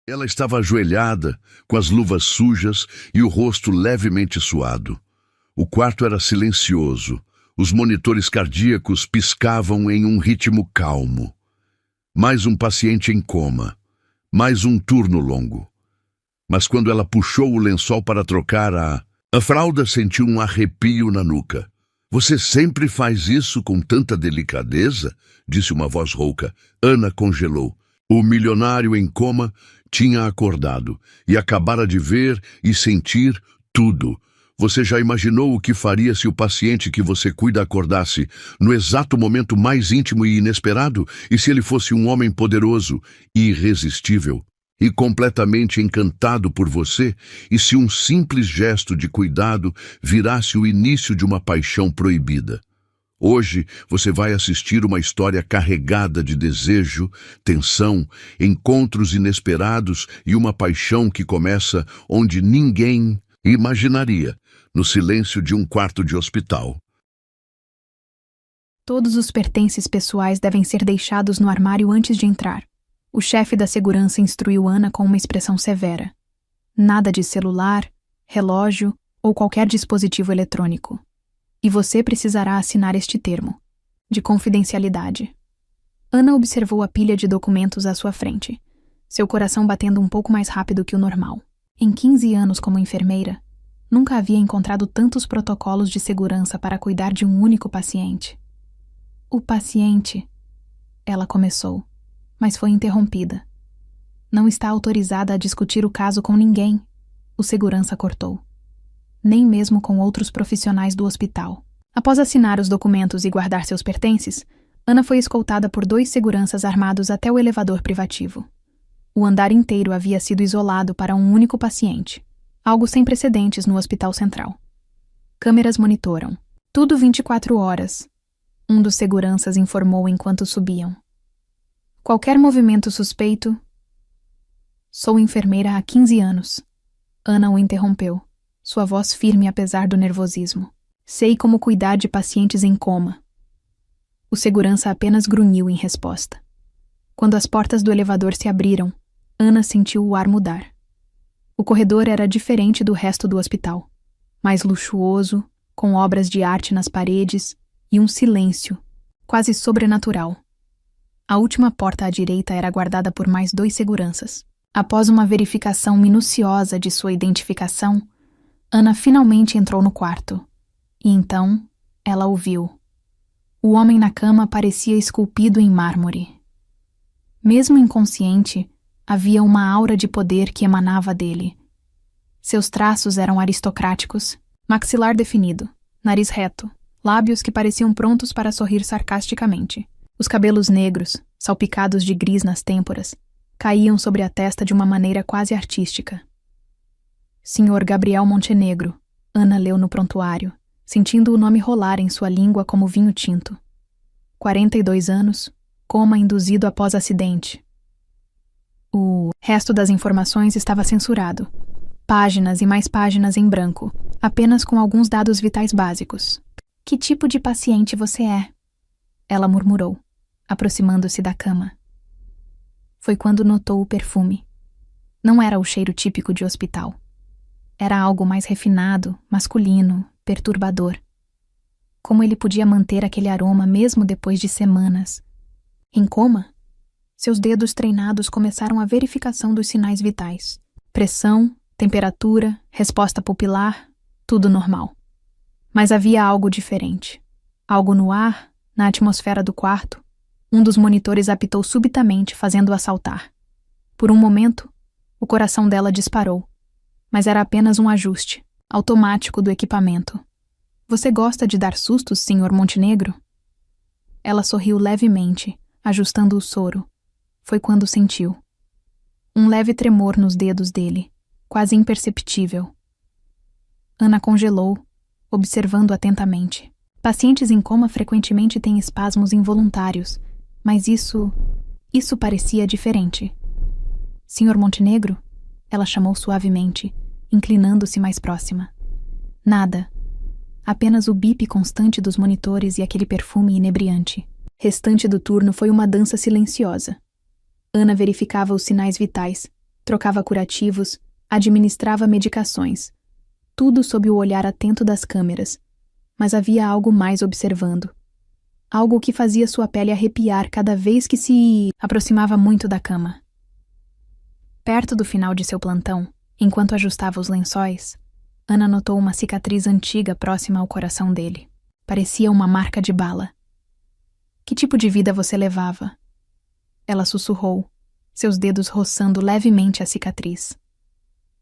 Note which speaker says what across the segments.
Speaker 1: Ela estava ajoelhada, com as luvas sujas e o rosto levemente suado. O quarto era silencioso. Os monitores cardíacos piscavam em um ritmo calmo. Mais um paciente em coma. Mais um turno longo. Mas quando ela puxou o lençol para trocar a fralda sentiu um arrepio na nuca. "Você sempre faz isso com tanta delicadeza?" disse uma voz rouca. Ana congelou. O milionário em coma tinha acordado e acabara de ver e sentir tudo. Você já imaginou o que faria se o paciente que você cuida acordasse no exato momento mais íntimo e inesperado? E se ele fosse um homem poderoso e irresistível? E completamente encantado por você? E se um simples gesto de cuidado virasse o início de uma paixão proibida? Hoje você vai assistir uma história carregada de desejo, tensão, encontros inesperados e uma paixão que começa onde ninguém imaginaria, no silêncio de um quarto de hospital.
Speaker 2: Todos os pertences pessoais devem ser deixados no armário antes de entrar. O chefe da segurança instruiu Ana com uma expressão severa. Nada de celular, relógio ou qualquer dispositivo eletrônico. E você precisará assinar este termo, de confidencialidade. Ana observou a pilha de documentos à sua frente, seu coração batendo um pouco mais rápido que o normal. Em 15 anos como enfermeira, nunca havia encontrado tantos protocolos de segurança para cuidar de um único paciente. O paciente, ela começou, mas foi interrompida. Não está autorizada a discutir o caso com ninguém, o segurança cortou. Nem mesmo com outros profissionais do hospital. Após assinar os documentos e guardar seus pertences, Ana foi escoltada por 2 seguranças armados até o elevador privativo. O andar inteiro havia sido isolado para um único paciente, algo sem precedentes no Hospital Central. Câmeras monitoram. Tudo 24 horas, um dos seguranças informou enquanto subiam. Qualquer movimento suspeito... Sou enfermeira há 15 anos. Ana o interrompeu, sua voz firme apesar do nervosismo. Sei como cuidar de pacientes em coma. O segurança apenas grunhiu em resposta. Quando as portas do elevador se abriram, Ana sentiu o ar mudar. O corredor era diferente do resto do hospital. Mais luxuoso, com obras de arte nas paredes e um silêncio, quase sobrenatural. A última porta à direita era guardada por mais 2 seguranças. Após uma verificação minuciosa de sua identificação, Ana finalmente entrou no quarto. E então, ela o viu. O homem na cama parecia esculpido em mármore. Mesmo inconsciente, havia uma aura de poder que emanava dele. Seus traços eram aristocráticos, maxilar definido, nariz reto, lábios que pareciam prontos para sorrir sarcasticamente. Os cabelos negros, salpicados de gris nas têmporas, caíam sobre a testa de uma maneira quase artística. Sr. Gabriel Montenegro, Ana leu no prontuário, sentindo o nome rolar em sua língua como vinho tinto. 42 anos, coma induzido após acidente. O resto das informações estava censurado. Páginas e mais páginas em branco, apenas com alguns dados vitais básicos. Que tipo de paciente você é? Ela murmurou, aproximando-se da cama. Foi quando notou o perfume. Não era o cheiro típico de hospital. Era algo mais refinado, masculino, perturbador. Como ele podia manter aquele aroma mesmo depois de semanas? Em coma? Seus dedos treinados começaram a verificação dos sinais vitais. Pressão, temperatura, resposta pupilar, tudo normal. Mas havia algo diferente. Algo no ar, na atmosfera do quarto. Um dos monitores apitou subitamente, fazendo-a saltar. Por um momento, o coração dela disparou. Mas era apenas um ajuste, automático do equipamento. Você gosta de dar sustos, Sr. Montenegro? Ela sorriu levemente, ajustando o soro. Foi quando sentiu. Um leve tremor nos dedos dele, quase imperceptível. Ana congelou, observando atentamente. Pacientes em coma frequentemente têm espasmos involuntários, mas isso parecia diferente. Sr. Montenegro? Ela chamou suavemente, inclinando-se mais próxima. Nada. Apenas o bip constante dos monitores e aquele perfume inebriante. Restante do turno foi uma dança silenciosa. Ana verificava os sinais vitais, Trocava curativos, administrava medicações. Tudo sob o olhar atento das câmeras. Mas havia algo mais observando. Algo que fazia sua pele arrepiar cada vez que se aproximava muito da cama. Perto do final de seu plantão, enquanto ajustava os lençóis, Ana notou uma cicatriz antiga próxima ao coração dele. Parecia uma marca de bala. Que tipo de vida você levava? Ela sussurrou, seus dedos roçando levemente a cicatriz.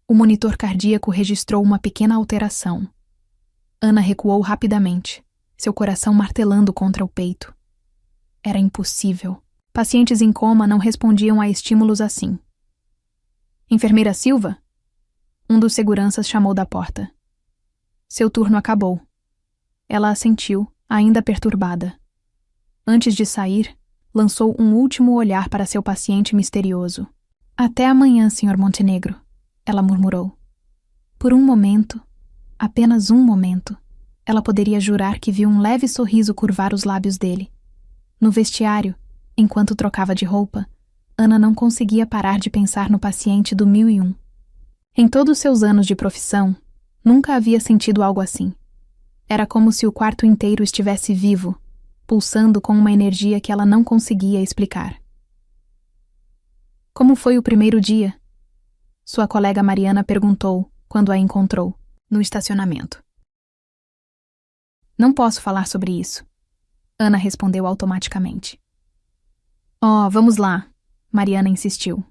Speaker 2: O monitor cardíaco registrou uma pequena alteração. Ana recuou rapidamente, seu coração martelando contra o peito. Era impossível. Pacientes em coma não respondiam a estímulos assim. Enfermeira Silva? Um dos seguranças chamou da porta. Seu turno acabou. Ela assentiu, ainda perturbada. Antes de sair, lançou um último olhar para seu paciente misterioso. Até amanhã, Sr. Montenegro, ela murmurou. Por um momento, apenas um momento, ela poderia jurar que viu um leve sorriso curvar os lábios dele. No vestiário, enquanto trocava de roupa, Ana não conseguia parar de pensar no paciente do 1001. Em todos seus anos de profissão, nunca havia sentido algo assim. Era como se o quarto inteiro estivesse vivo, pulsando com uma energia que ela não conseguia explicar. Como foi o primeiro dia? Sua colega Mariana perguntou quando a encontrou, no estacionamento. Não posso falar sobre isso. Ana respondeu automaticamente. Oh, vamos lá, Mariana insistiu.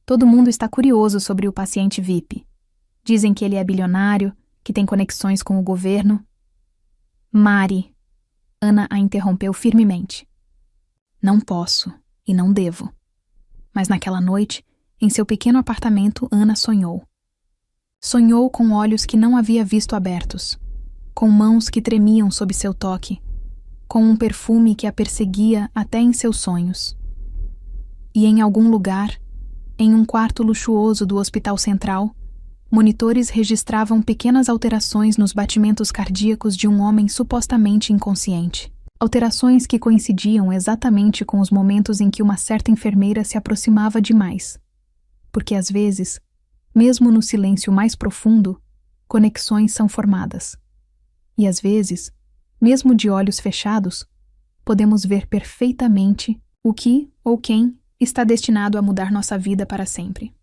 Speaker 2: Todo mundo está curioso sobre o paciente VIP. Dizem que ele é bilionário, que tem conexões com o governo. Mari, Ana a interrompeu firmemente. Não posso e não devo. Mas naquela noite, em seu pequeno apartamento, Ana sonhou. Sonhou com olhos que não havia visto abertos, com mãos que tremiam sob seu toque, com um perfume que a perseguia até em seus sonhos. E em algum lugar, em um quarto luxuoso do Hospital Central, monitores registravam pequenas alterações nos batimentos cardíacos de um homem supostamente inconsciente. Alterações que coincidiam exatamente com os momentos em que uma certa enfermeira se aproximava demais. Porque às vezes, mesmo no silêncio mais profundo, conexões são formadas. E às vezes, mesmo de olhos fechados, podemos ver perfeitamente o que ou quem está destinado a mudar nossa vida para sempre.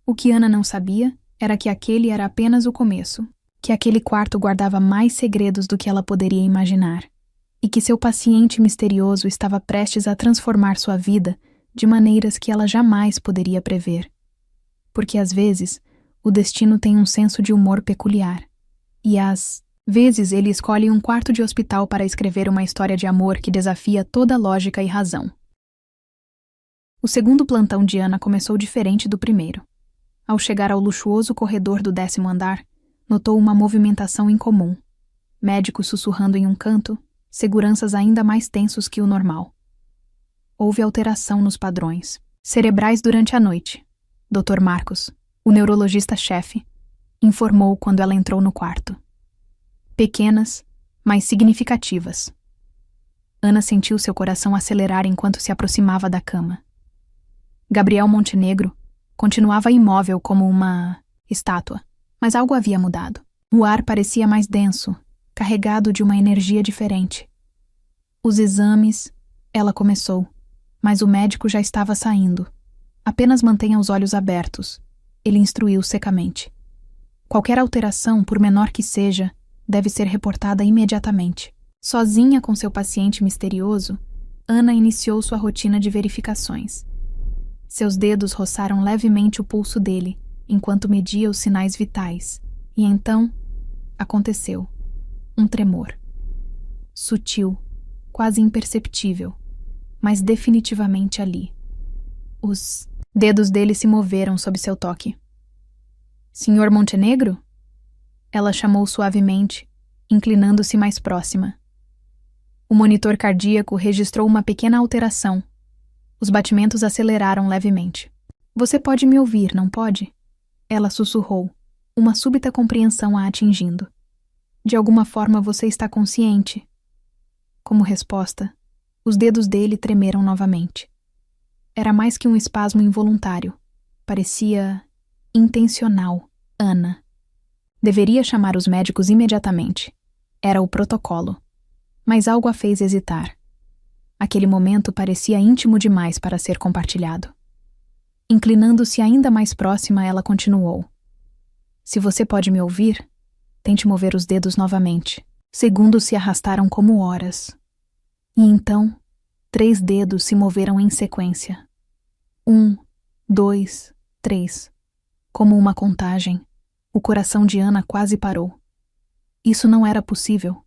Speaker 2: O que Ana não sabia era que aquele era apenas o começo, que aquele quarto guardava mais segredos do que ela poderia imaginar, e que seu paciente misterioso estava prestes a transformar sua vida de maneiras que ela jamais poderia prever. Porque às vezes, o destino tem um senso de humor peculiar, e às vezes ele escolhe um quarto de hospital para escrever uma história de amor que desafia toda lógica e razão. O segundo plantão de Ana começou diferente do primeiro. Ao chegar ao luxuoso corredor do 10º andar, notou uma movimentação incomum. Médicos sussurrando em um canto, seguranças ainda mais tensos que o normal. Houve alteração nos padrões cerebrais durante a noite. Dr. Marcos, o neurologista-chefe, informou quando ela entrou no quarto. Pequenas, mas significativas. Ana sentiu seu coração acelerar enquanto se aproximava da cama. Gabriel Montenegro continuava imóvel como uma estátua, mas algo havia mudado. O ar parecia mais denso, carregado de uma energia diferente. Os exames, ela começou, mas o médico já estava saindo. Apenas mantenha os olhos abertos, ele instruiu secamente. Qualquer alteração, por menor que seja, deve ser reportada imediatamente. Sozinha com seu paciente misterioso, Ana iniciou sua rotina de verificações. Seus dedos roçaram levemente o pulso dele, enquanto media os sinais vitais. E então, aconteceu. Um tremor. Sutil, quase imperceptível, mas definitivamente ali. Os dedos dele se moveram sob seu toque. Sr. Montenegro? Ela chamou suavemente, inclinando-se mais próxima. O monitor cardíaco registrou uma pequena alteração. Os batimentos aceleraram levemente. Você pode me ouvir, não pode? Ela sussurrou, uma súbita compreensão a atingindo. De alguma forma você está consciente. Como resposta, os dedos dele tremeram novamente. Era mais que um espasmo involuntário. parecia intencional. Ana. Deveria chamar os médicos imediatamente. Era o protocolo. Mas algo a fez hesitar. Aquele momento parecia íntimo demais para ser compartilhado. Inclinando-se ainda mais próxima, ela continuou. Se você pode me ouvir, tente mover os dedos novamente. Segundos se arrastaram como horas. E então, 3 dedos se moveram em sequência. 1, 2, 3. Como uma contagem, o coração de Ana quase parou. Isso não era possível.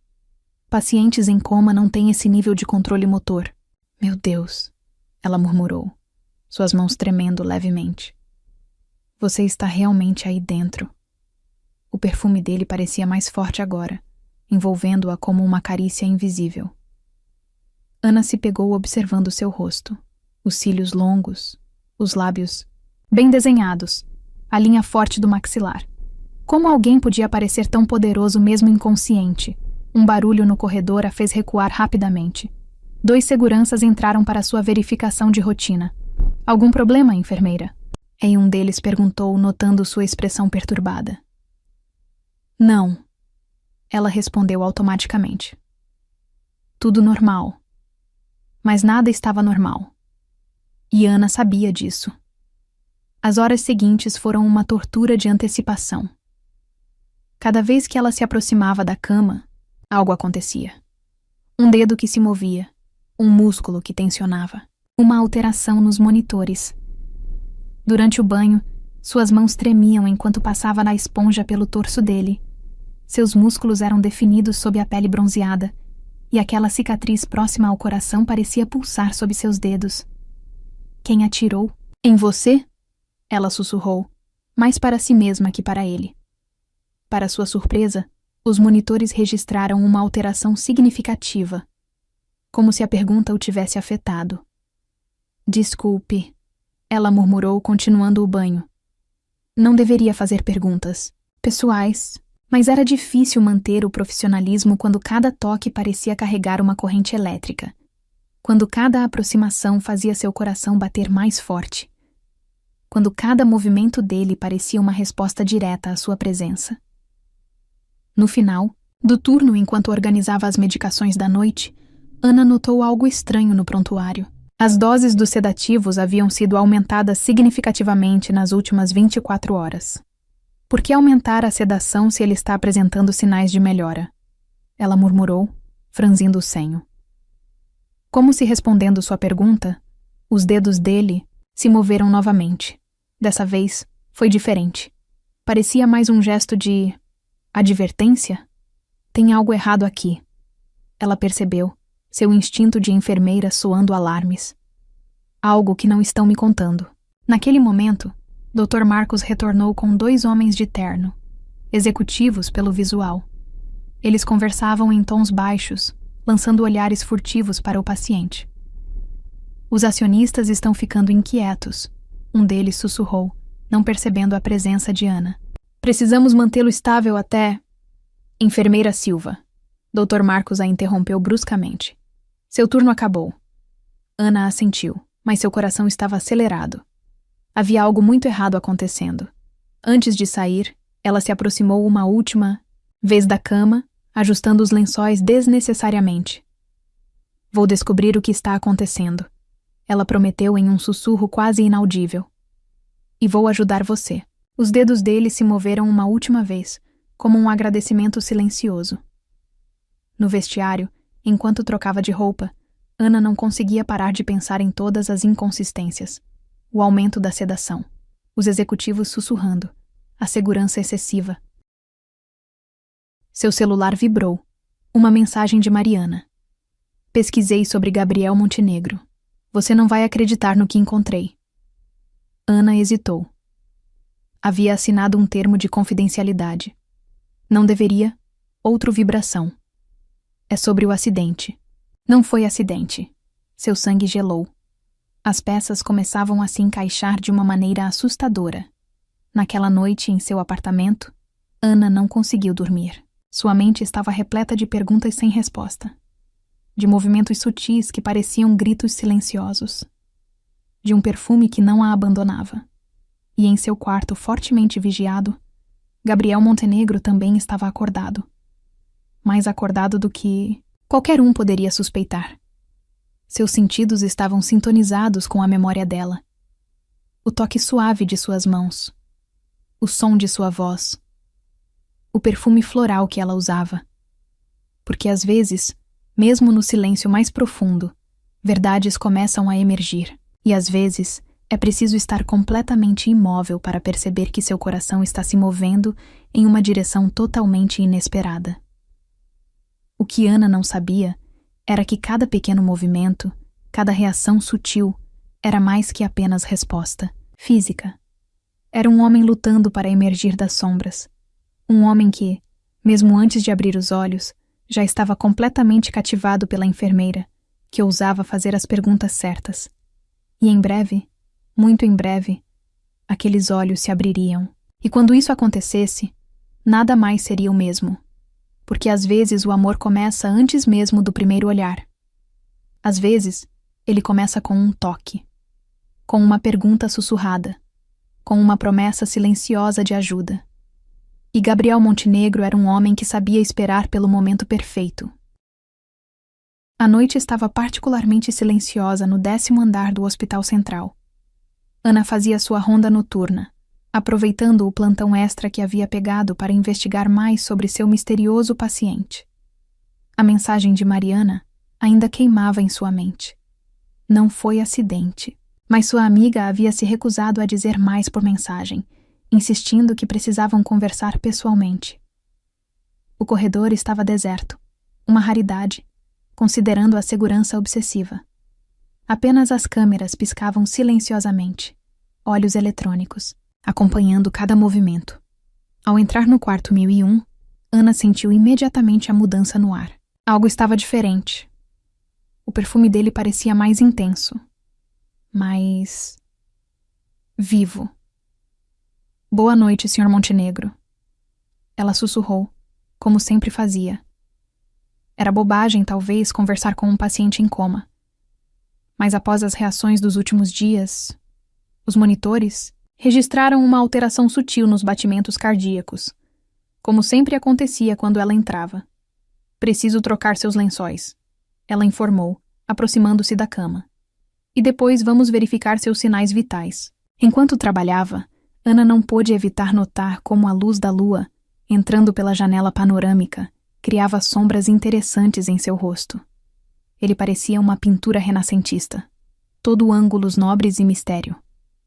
Speaker 2: Pacientes em coma não têm esse nível de controle motor. Meu Deus, ela murmurou, suas mãos tremendo levemente. Você está realmente aí dentro. O perfume dele parecia mais forte agora, envolvendo-a como uma carícia invisível. Ana se pegou observando seu rosto, os cílios longos, os lábios bem desenhados, a linha forte do maxilar. Como alguém podia parecer tão poderoso mesmo inconsciente? Um barulho no corredor a fez recuar rapidamente. 2 seguranças entraram para sua verificação de rotina. Algum problema, enfermeira? E um deles perguntou, notando sua expressão perturbada. Não. Ela respondeu automaticamente. Tudo normal. Mas nada estava normal. E Ana sabia disso. As horas seguintes foram uma tortura de antecipação. Cada vez que ela se aproximava da cama, algo acontecia. Um dedo que se movia, um músculo que tensionava, uma alteração nos monitores. Durante o banho, suas mãos tremiam enquanto passava na esponja pelo torso dele. Seus músculos eram definidos sob a pele bronzeada, e aquela cicatriz próxima ao coração parecia pulsar sob seus dedos. Quem atirou? Em você? Ela sussurrou, mais para si mesma que para ele. Para sua surpresa, os monitores registraram uma alteração significativa, como se a pergunta o tivesse afetado. Desculpe, ela murmurou, continuando o banho. Não deveria fazer perguntas pessoais, mas era difícil manter o profissionalismo quando cada toque parecia carregar uma corrente elétrica, quando cada aproximação fazia seu coração bater mais forte, quando cada movimento dele parecia uma resposta direta à sua presença. No final do turno, enquanto organizava as medicações da noite, Ana notou algo estranho no prontuário. As doses dos sedativos haviam sido aumentadas significativamente nas últimas 24 horas. Por que aumentar a sedação se ele está apresentando sinais de melhora? Ela murmurou, franzindo o senho. Como se respondendo sua pergunta, os dedos dele se moveram novamente. Dessa vez, foi diferente. Parecia mais um gesto de advertência? Tem algo errado aqui. Ela percebeu, seu instinto de enfermeira soando alarmes. Algo que não estão me contando. Naquele momento, Dr. Marcos retornou com 2 homens de terno, executivos pelo visual. Eles conversavam em tons baixos, lançando olhares furtivos para o paciente. Os acionistas estão ficando inquietos, um deles sussurrou, não percebendo a presença de Ana. Precisamos mantê-lo estável até... Enfermeira Silva. Dr. Marcos a interrompeu bruscamente. Seu turno acabou. Ana assentiu, mas seu coração estava acelerado. Havia algo muito errado acontecendo. Antes de sair, ela se aproximou uma última vez da cama, ajustando os lençóis desnecessariamente. Vou descobrir o que está acontecendo. Ela prometeu em um sussurro quase inaudível. E vou ajudar você. Os dedos dele se moveram uma última vez, como um agradecimento silencioso. No vestiário, enquanto trocava de roupa, Ana não conseguia parar de pensar em todas as inconsistências. O aumento da sedação, os executivos sussurrando, a segurança excessiva. Seu celular vibrou. Uma mensagem de Mariana. Pesquisei sobre Gabriel Montenegro. Você não vai acreditar no que encontrei. Ana hesitou. Havia assinado um termo de confidencialidade. Não deveria. Outro vibração. É sobre o acidente. Não foi acidente. Seu sangue gelou. As peças começavam a se encaixar de uma maneira assustadora. Naquela noite, em seu apartamento, Ana não conseguiu dormir. Sua mente estava repleta de perguntas sem resposta. De movimentos sutis que pareciam gritos silenciosos. De um perfume que não a abandonava. e em seu quarto fortemente vigiado, Gabriel Montenegro também estava acordado. Mais acordado do que qualquer um poderia suspeitar. Seus sentidos estavam sintonizados com a memória dela. O toque suave de suas mãos, o som de sua voz, o perfume floral que ela usava. Porque às vezes, mesmo no silêncio mais profundo, verdades começam a emergir, e às vezes é preciso estar completamente imóvel para perceber que seu coração está se movendo em uma direção totalmente inesperada. O que Ana não sabia era que cada pequeno movimento, cada reação sutil, era mais que apenas resposta física. Era um homem lutando para emergir das sombras. Um homem que, mesmo antes de abrir os olhos, já estava completamente cativado pela enfermeira, que ousava fazer as perguntas certas. E em breve, muito em breve, aqueles olhos se abririam. E quando isso acontecesse, nada mais seria o mesmo. Porque às vezes o amor começa antes mesmo do primeiro olhar. Às vezes, ele começa com um toque, com uma pergunta sussurrada, com uma promessa silenciosa de ajuda. E Gabriel Montenegro era um homem que sabia esperar pelo momento perfeito. A noite estava particularmente silenciosa no 10º andar do Hospital Central. Ana fazia sua ronda noturna, aproveitando o plantão extra que havia pegado para investigar mais sobre seu misterioso paciente. A mensagem de Mariana ainda queimava em sua mente. Não foi acidente, mas sua amiga havia se recusado a dizer mais por mensagem, insistindo que precisavam conversar pessoalmente. O corredor estava deserto, uma raridade, considerando a segurança obsessiva. Apenas as câmeras piscavam silenciosamente, olhos eletrônicos, acompanhando cada movimento. Ao entrar no quarto 1001, Ana sentiu imediatamente a mudança no ar. Algo estava diferente. O perfume dele parecia mais intenso, mais vivo. Boa noite, Sr. Montenegro. Ela sussurrou, como sempre fazia. Era bobagem, talvez, conversar com um paciente em coma. Mas após as reações dos últimos dias, os monitores registraram uma alteração sutil nos batimentos cardíacos, como sempre acontecia quando ela entrava. Preciso trocar seus lençóis, ela informou, aproximando-se da cama. E depois vamos verificar seus sinais vitais. Enquanto trabalhava, Ana não pôde evitar notar como a luz da lua, entrando pela janela panorâmica, criava sombras interessantes em seu rosto. Ele parecia uma pintura renascentista, todo ângulos nobres e mistério.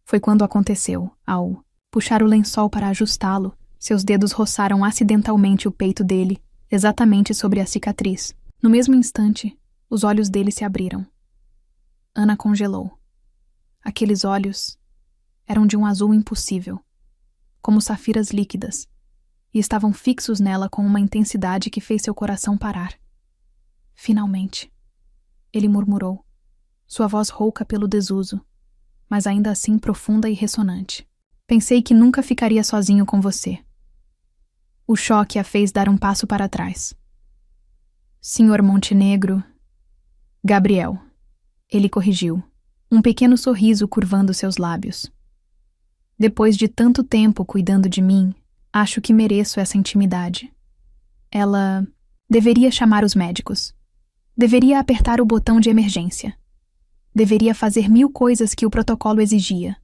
Speaker 2: Foi quando aconteceu, ao puxar o lençol para ajustá-lo, seus dedos roçaram acidentalmente o peito dele, exatamente sobre a cicatriz. No mesmo instante, os olhos dele se abriram. Ana congelou. Aqueles olhos eram de um azul impossível, como safiras líquidas, e estavam fixos nela com uma intensidade que fez seu coração parar. Finalmente, ele murmurou, sua voz rouca pelo desuso, mas ainda assim profunda e ressonante. Pensei que nunca ficaria sozinho com você. O choque a fez dar um passo para trás. Sr. Montenegro... Gabriel. Ele corrigiu, um pequeno sorriso curvando seus lábios. Depois de tanto tempo cuidando de mim, acho que mereço essa intimidade. Ela deveria chamar os médicos. Deveria apertar o botão de emergência. Deveria fazer 1000 coisas que o protocolo exigia.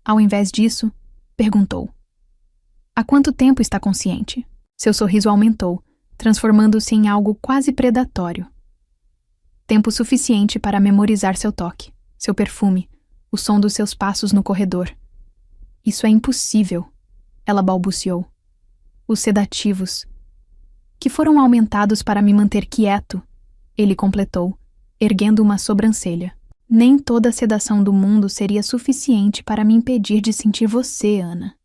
Speaker 2: Ao invés disso, perguntou. Há quanto tempo está consciente? Seu sorriso aumentou, transformando-se em algo quase predatório. Tempo suficiente para memorizar seu toque, seu perfume, o som dos seus passos no corredor. Isso é impossível, ela balbuciou. Os sedativos, que foram aumentados para me manter quieto, ele completou, erguendo uma sobrancelha. Nem toda a sedação do mundo seria suficiente para me impedir de sentir você, Ana.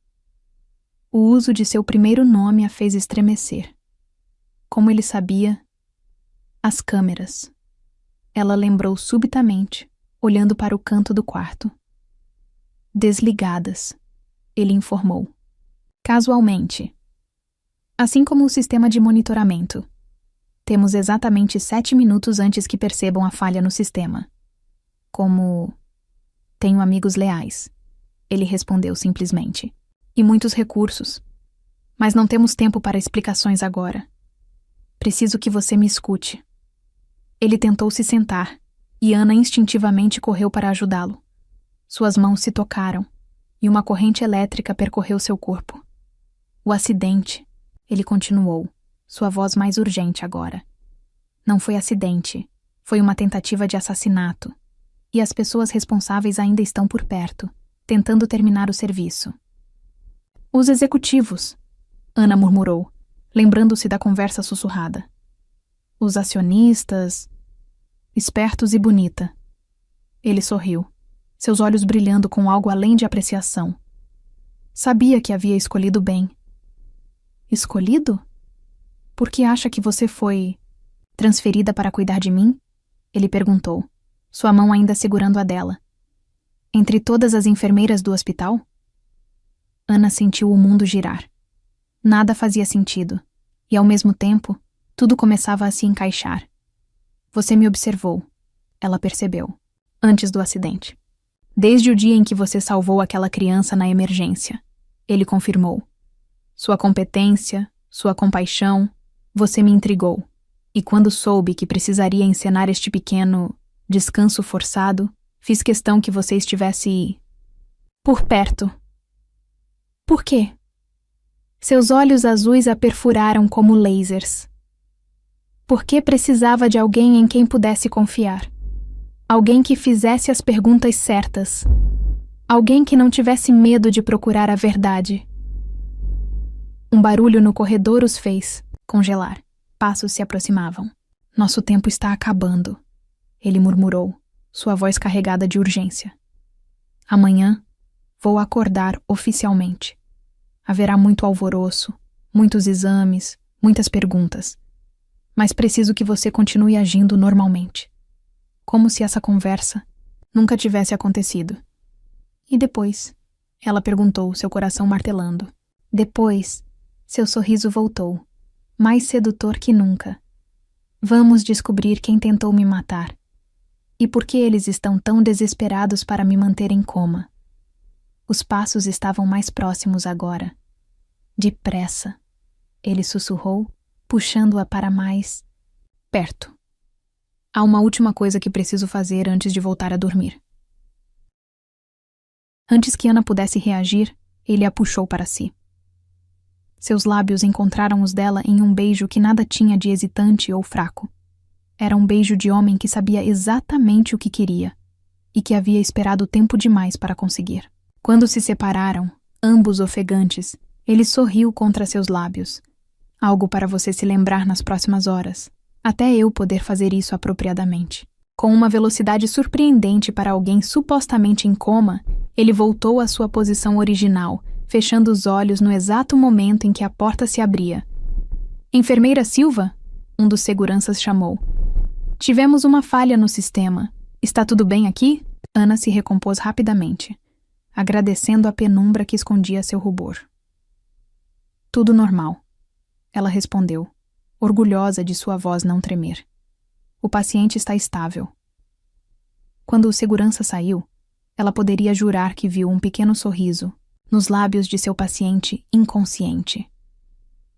Speaker 2: O uso de seu primeiro nome a fez estremecer. Como ele sabia, as câmeras. Ela lembrou subitamente, olhando para o canto do quarto. Desligadas, ele informou. Casualmente. Assim como o sistema de monitoramento. Temos exatamente 7 minutos antes que percebam a falha no sistema. Como tenho amigos leais. ele respondeu simplesmente. E muitos recursos. Mas não temos tempo para explicações agora. Preciso que você me escute. Ele tentou se sentar, e Ana instintivamente correu para ajudá-lo. Suas mãos se tocaram, e uma corrente elétrica percorreu seu corpo. O acidente, ele continuou, sua voz mais urgente agora. Não foi acidente, foi uma tentativa de assassinato. E as pessoas responsáveis ainda estão por perto, tentando terminar o serviço. Os executivos, Ana murmurou, lembrando-se da conversa sussurrada. Os acionistas... Espertos e bonita. Ele sorriu, seus olhos brilhando com algo além de apreciação. Sabia que havia escolhido bem. Escolhido? Por que acha que você foi transferida para cuidar de mim? Ele perguntou, sua mão ainda segurando a dela. Entre todas as enfermeiras do hospital? Ana sentiu o mundo girar. Nada fazia sentido, e ao mesmo tempo, tudo começava a se encaixar. Você me observou, ela percebeu, antes do acidente. Desde o dia em que você salvou aquela criança na emergência, ele confirmou. Sua competência, sua compaixão, você me intrigou. E quando soube que precisaria encenar este pequeno descanso forçado, fiz questão que você estivesse por perto. Por quê? Seus olhos azuis a perfuraram como lasers. Por que precisava de alguém em quem pudesse confiar? Alguém que fizesse as perguntas certas. Alguém que não tivesse medo de procurar a verdade. Um barulho no corredor os fez congelar. Passos se aproximavam. Nosso tempo está acabando, ele murmurou, sua voz carregada de urgência. Amanhã, vou acordar oficialmente. Haverá muito alvoroço, muitos exames, muitas perguntas. Mas preciso que você continue agindo normalmente. Como se essa conversa nunca tivesse acontecido. E depois? Ela perguntou, seu coração martelando. Depois, seu sorriso voltou, mais sedutor que nunca. Vamos descobrir quem tentou me matar. E por que eles estão tão desesperados para me manter em coma. Os passos estavam mais próximos agora. Depressa, ele sussurrou, puxando-a para mais perto. Há uma última coisa que preciso fazer antes de voltar a dormir. Antes que Ana pudesse reagir, ele a puxou para si. Seus lábios encontraram os dela em um beijo que nada tinha de hesitante ou fraco. Era um beijo de homem que sabia exatamente o que queria e que havia esperado tempo demais para conseguir. Quando se separaram, ambos ofegantes, ele sorriu contra seus lábios. Algo para você se lembrar nas próximas horas, até eu poder fazer isso apropriadamente. Com uma velocidade surpreendente para alguém supostamente em coma, ele voltou à sua posição original, fechando os olhos no exato momento em que a porta se abria. Enfermeira Silva? Um dos seguranças chamou. Tivemos uma falha no sistema. Está tudo bem aqui? Ana se recompôs rapidamente, agradecendo a penumbra que escondia seu rubor. Tudo normal. Ela respondeu, orgulhosa de sua voz não tremer. O paciente está estável. Quando o segurança saiu, ela poderia jurar que viu um pequeno sorriso nos lábios de seu paciente inconsciente.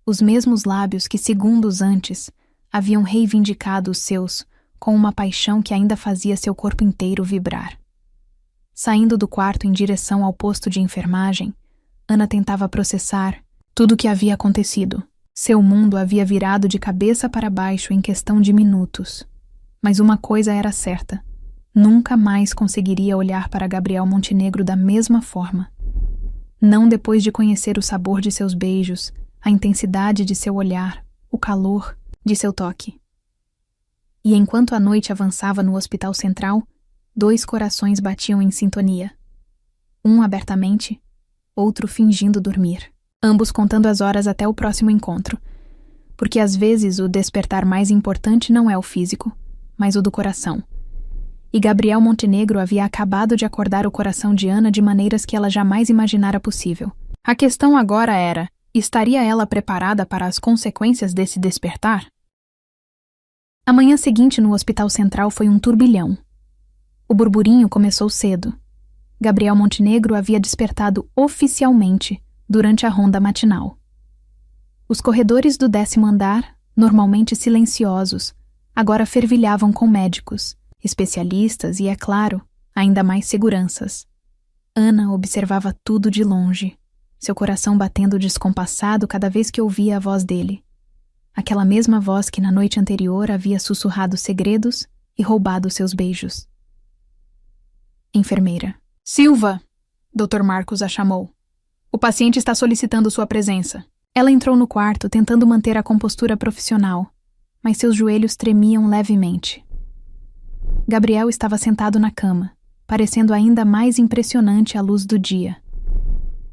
Speaker 2: Os mesmos lábios que segundos antes haviam reivindicado os seus com uma paixão que ainda fazia seu corpo inteiro vibrar. Saindo do quarto em direção ao posto de enfermagem, Ana tentava processar tudo o que havia acontecido. Seu mundo havia virado de cabeça para baixo em questão de minutos. Mas uma coisa era certa. Nunca mais conseguiria olhar para Gabriel Montenegro da mesma forma. Não depois de conhecer o sabor de seus beijos, a intensidade de seu olhar, o calor de seu toque. E enquanto a noite avançava no Hospital Central, 2 corações batiam em sintonia. Um abertamente, outro fingindo dormir. Ambos contando as horas até o próximo encontro. Porque às vezes o despertar mais importante não é o físico, mas o do coração. E Gabriel Montenegro havia acabado de acordar o coração de Ana de maneiras que ela jamais imaginara possível. A questão agora era, estaria ela preparada para as consequências desse despertar? A manhã seguinte no Hospital Central foi um turbilhão. O burburinho começou cedo. Gabriel Montenegro havia despertado oficialmente durante a ronda matinal. Os corredores do 10º andar, normalmente silenciosos, agora fervilhavam com médicos, especialistas e, é claro, ainda mais seguranças. Ana observava tudo de longe, seu coração batendo descompassado cada vez que ouvia a voz dele. Aquela mesma voz que na noite anterior havia sussurrado segredos e roubado seus beijos. Enfermeira. Silva! Dr. Marcos a chamou. O paciente está solicitando sua presença. Ela entrou no quarto tentando manter a compostura profissional, mas seus joelhos tremiam levemente. Gabriel estava sentado na cama, parecendo ainda mais impressionante à luz do dia.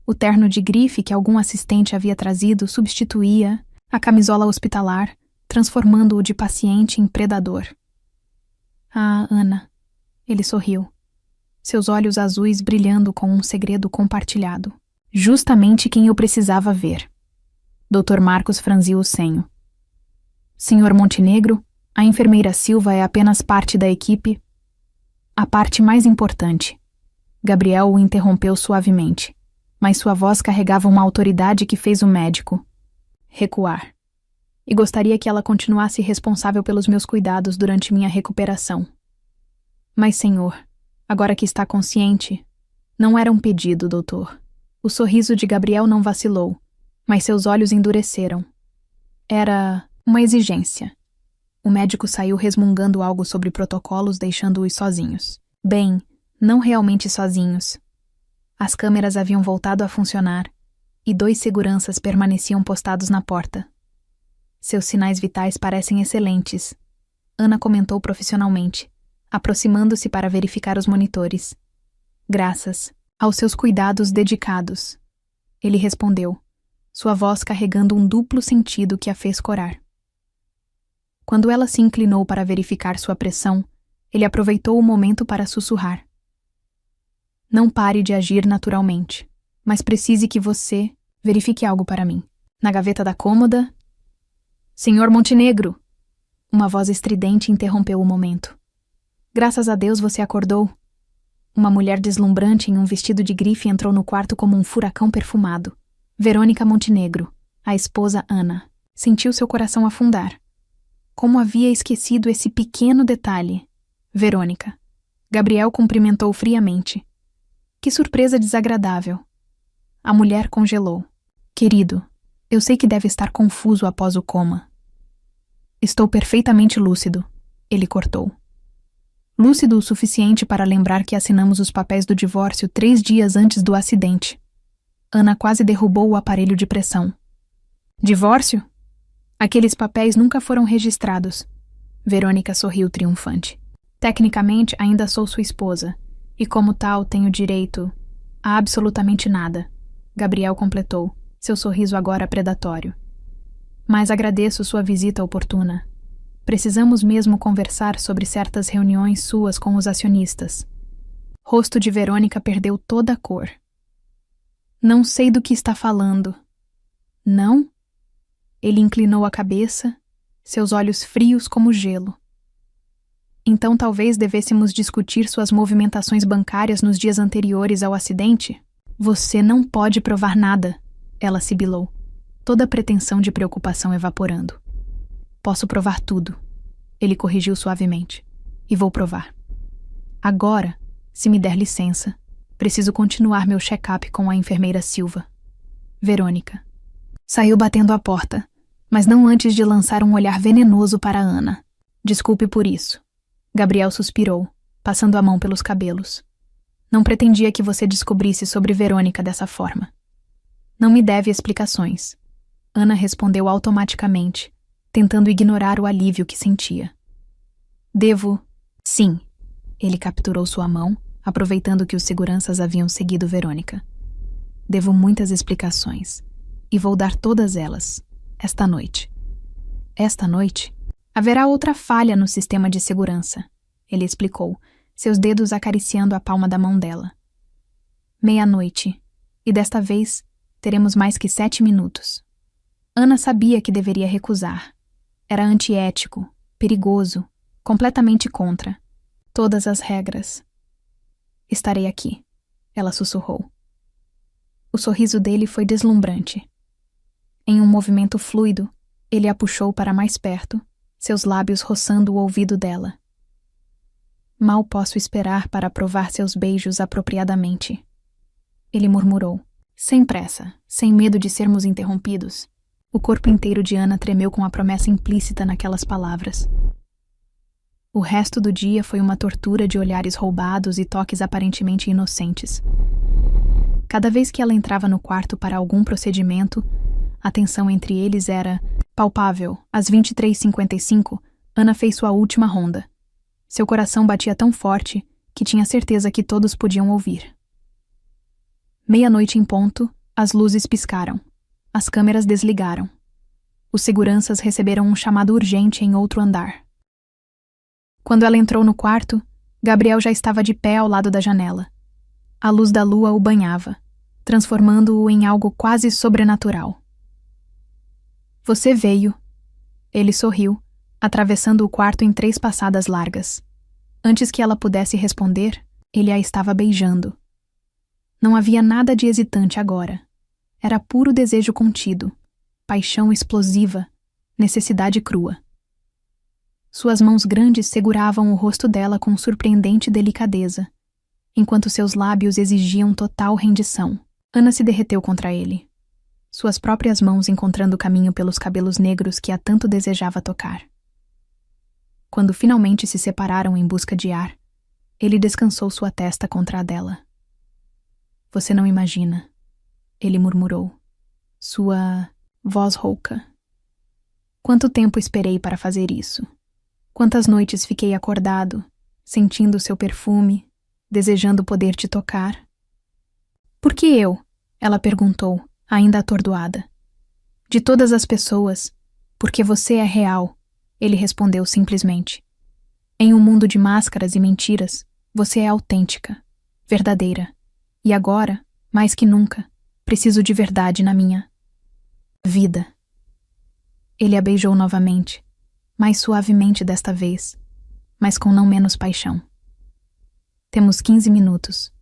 Speaker 2: O terno de grife que algum assistente havia trazido substituía a camisola hospitalar, transformando-o de paciente em predador. Ah, Ana. Ele sorriu, seus olhos azuis brilhando com um segredo compartilhado. Justamente quem eu precisava ver. Dr. Marcos franziu o senho. Senhor Montenegro, a enfermeira Silva é apenas parte da equipe. A parte mais importante. Gabriel o interrompeu suavemente, mas sua voz carregava uma autoridade que fez o médico recuar. E gostaria que ela continuasse responsável pelos meus cuidados durante minha recuperação. Mas, senhor, agora que está consciente, não era um pedido, doutor. O sorriso de Gabriel não vacilou, mas seus olhos endureceram. Era uma exigência. O médico saiu resmungando algo sobre protocolos, deixando-os sozinhos. Bem, não realmente sozinhos. As câmeras haviam voltado a funcionar e 2 seguranças permaneciam postados na porta. Seus sinais vitais parecem excelentes, Ana comentou profissionalmente, aproximando-se para verificar os monitores. Graças aos seus cuidados dedicados. Ele respondeu, sua voz carregando um duplo sentido que a fez corar. Quando ela se inclinou para verificar sua pressão, ele aproveitou o momento para sussurrar. Não pare de agir naturalmente, mas precise que você verifique algo para mim. Na gaveta da cômoda... Senhor Montenegro! Uma voz estridente interrompeu o momento. Graças a Deus você acordou. Uma mulher deslumbrante em um vestido de grife entrou no quarto como um furacão perfumado. Verônica Montenegro, a esposa Ana, sentiu seu coração afundar. Como havia esquecido esse pequeno detalhe? Verônica. Gabriel cumprimentou friamente. Que surpresa desagradável. A mulher congelou. Querido, eu sei que deve estar confuso após o coma. Estou perfeitamente lúcido, ele cortou. Lúcido o suficiente para lembrar que assinamos os papéis do divórcio 3 dias antes do acidente. Ana quase derrubou o aparelho de pressão. Divórcio? Aqueles papéis nunca foram registrados. Verônica sorriu triunfante. Tecnicamente, ainda sou sua esposa, e como tal tenho direito a absolutamente nada. Gabriel completou, seu sorriso agora predatório. Mas agradeço sua visita oportuna. Precisamos mesmo conversar sobre certas reuniões suas com os acionistas. Rosto de Verônica perdeu toda a cor. Não sei do que está falando. Não? Ele inclinou a cabeça, seus olhos frios como gelo. Então talvez devêssemos discutir suas movimentações bancárias nos dias anteriores ao acidente? Você não pode provar nada, ela sibilou, toda a pretensão de preocupação evaporando. Posso provar tudo, ele corrigiu suavemente, e vou provar. Agora, se me der licença, preciso continuar meu check-up com a enfermeira Silva. Verônica. Saiu batendo a porta, mas não antes de lançar um olhar venenoso para Ana. Desculpe por isso. Gabriel suspirou, passando a mão pelos cabelos. Não pretendia que você descobrisse sobre Verônica dessa forma. Não me deve explicações. Ana respondeu automaticamente, tentando ignorar o alívio que sentia. Devo... Sim. Ele capturou sua mão, aproveitando que os seguranças haviam seguido Verônica. Devo muitas explicações. E vou dar todas elas, esta noite. Esta noite? Haverá outra falha no sistema de segurança, ele explicou, seus dedos acariciando a palma da mão dela. 00:30, e desta vez teremos mais que 7 minutos. Ana sabia que deveria recusar. Era antiético, perigoso, completamente contra todas as regras. Estarei aqui. ela sussurrou. O sorriso dele foi deslumbrante. Em um movimento fluido, ele a puxou para mais perto, seus lábios roçando o ouvido dela. Mal posso esperar para provar seus beijos apropriadamente. Ele murmurou, sem pressa, sem medo de sermos interrompidos. O corpo inteiro de Ana tremeu com a promessa implícita naquelas palavras. O resto do dia foi uma tortura de olhares roubados e toques aparentemente inocentes. Cada vez que ela entrava no quarto para algum procedimento, a tensão entre eles era palpável. Às 23h55, Ana fez sua última ronda. Seu coração batia tão forte que tinha certeza que todos podiam ouvir. Meia-noite em ponto, as luzes piscaram. As câmeras desligaram. Os seguranças receberam um chamado urgente em outro andar. Quando ela entrou no quarto, Gabriel já estava de pé ao lado da janela. A luz da lua o banhava, transformando-o em algo quase sobrenatural. Você veio. Ele sorriu, atravessando o quarto em 3 passadas largas. Antes que ela pudesse responder, ele a estava beijando. Não havia nada de hesitante agora. Era puro desejo contido, paixão explosiva, necessidade crua. Suas mãos grandes seguravam o rosto dela com surpreendente delicadeza, enquanto seus lábios exigiam total rendição. Ana se derreteu contra ele, suas próprias mãos encontrando caminho pelos cabelos negros que a tanto desejava tocar. Quando finalmente se separaram em busca de ar, ele descansou sua testa contra a dela. Você não imagina, ele murmurou, sua voz rouca. Quanto tempo esperei para fazer isso? Quantas noites fiquei acordado, sentindo seu perfume, desejando poder te tocar? Por que eu? Ela perguntou, ainda atordoada. De todas as pessoas, porque você é real, ele respondeu simplesmente. Em um mundo de máscaras e mentiras, você é autêntica, verdadeira. E agora, mais que nunca, preciso de verdade na minha vida. Ele a beijou novamente, mais suavemente desta vez, mas com não menos paixão. Temos 15 minutos.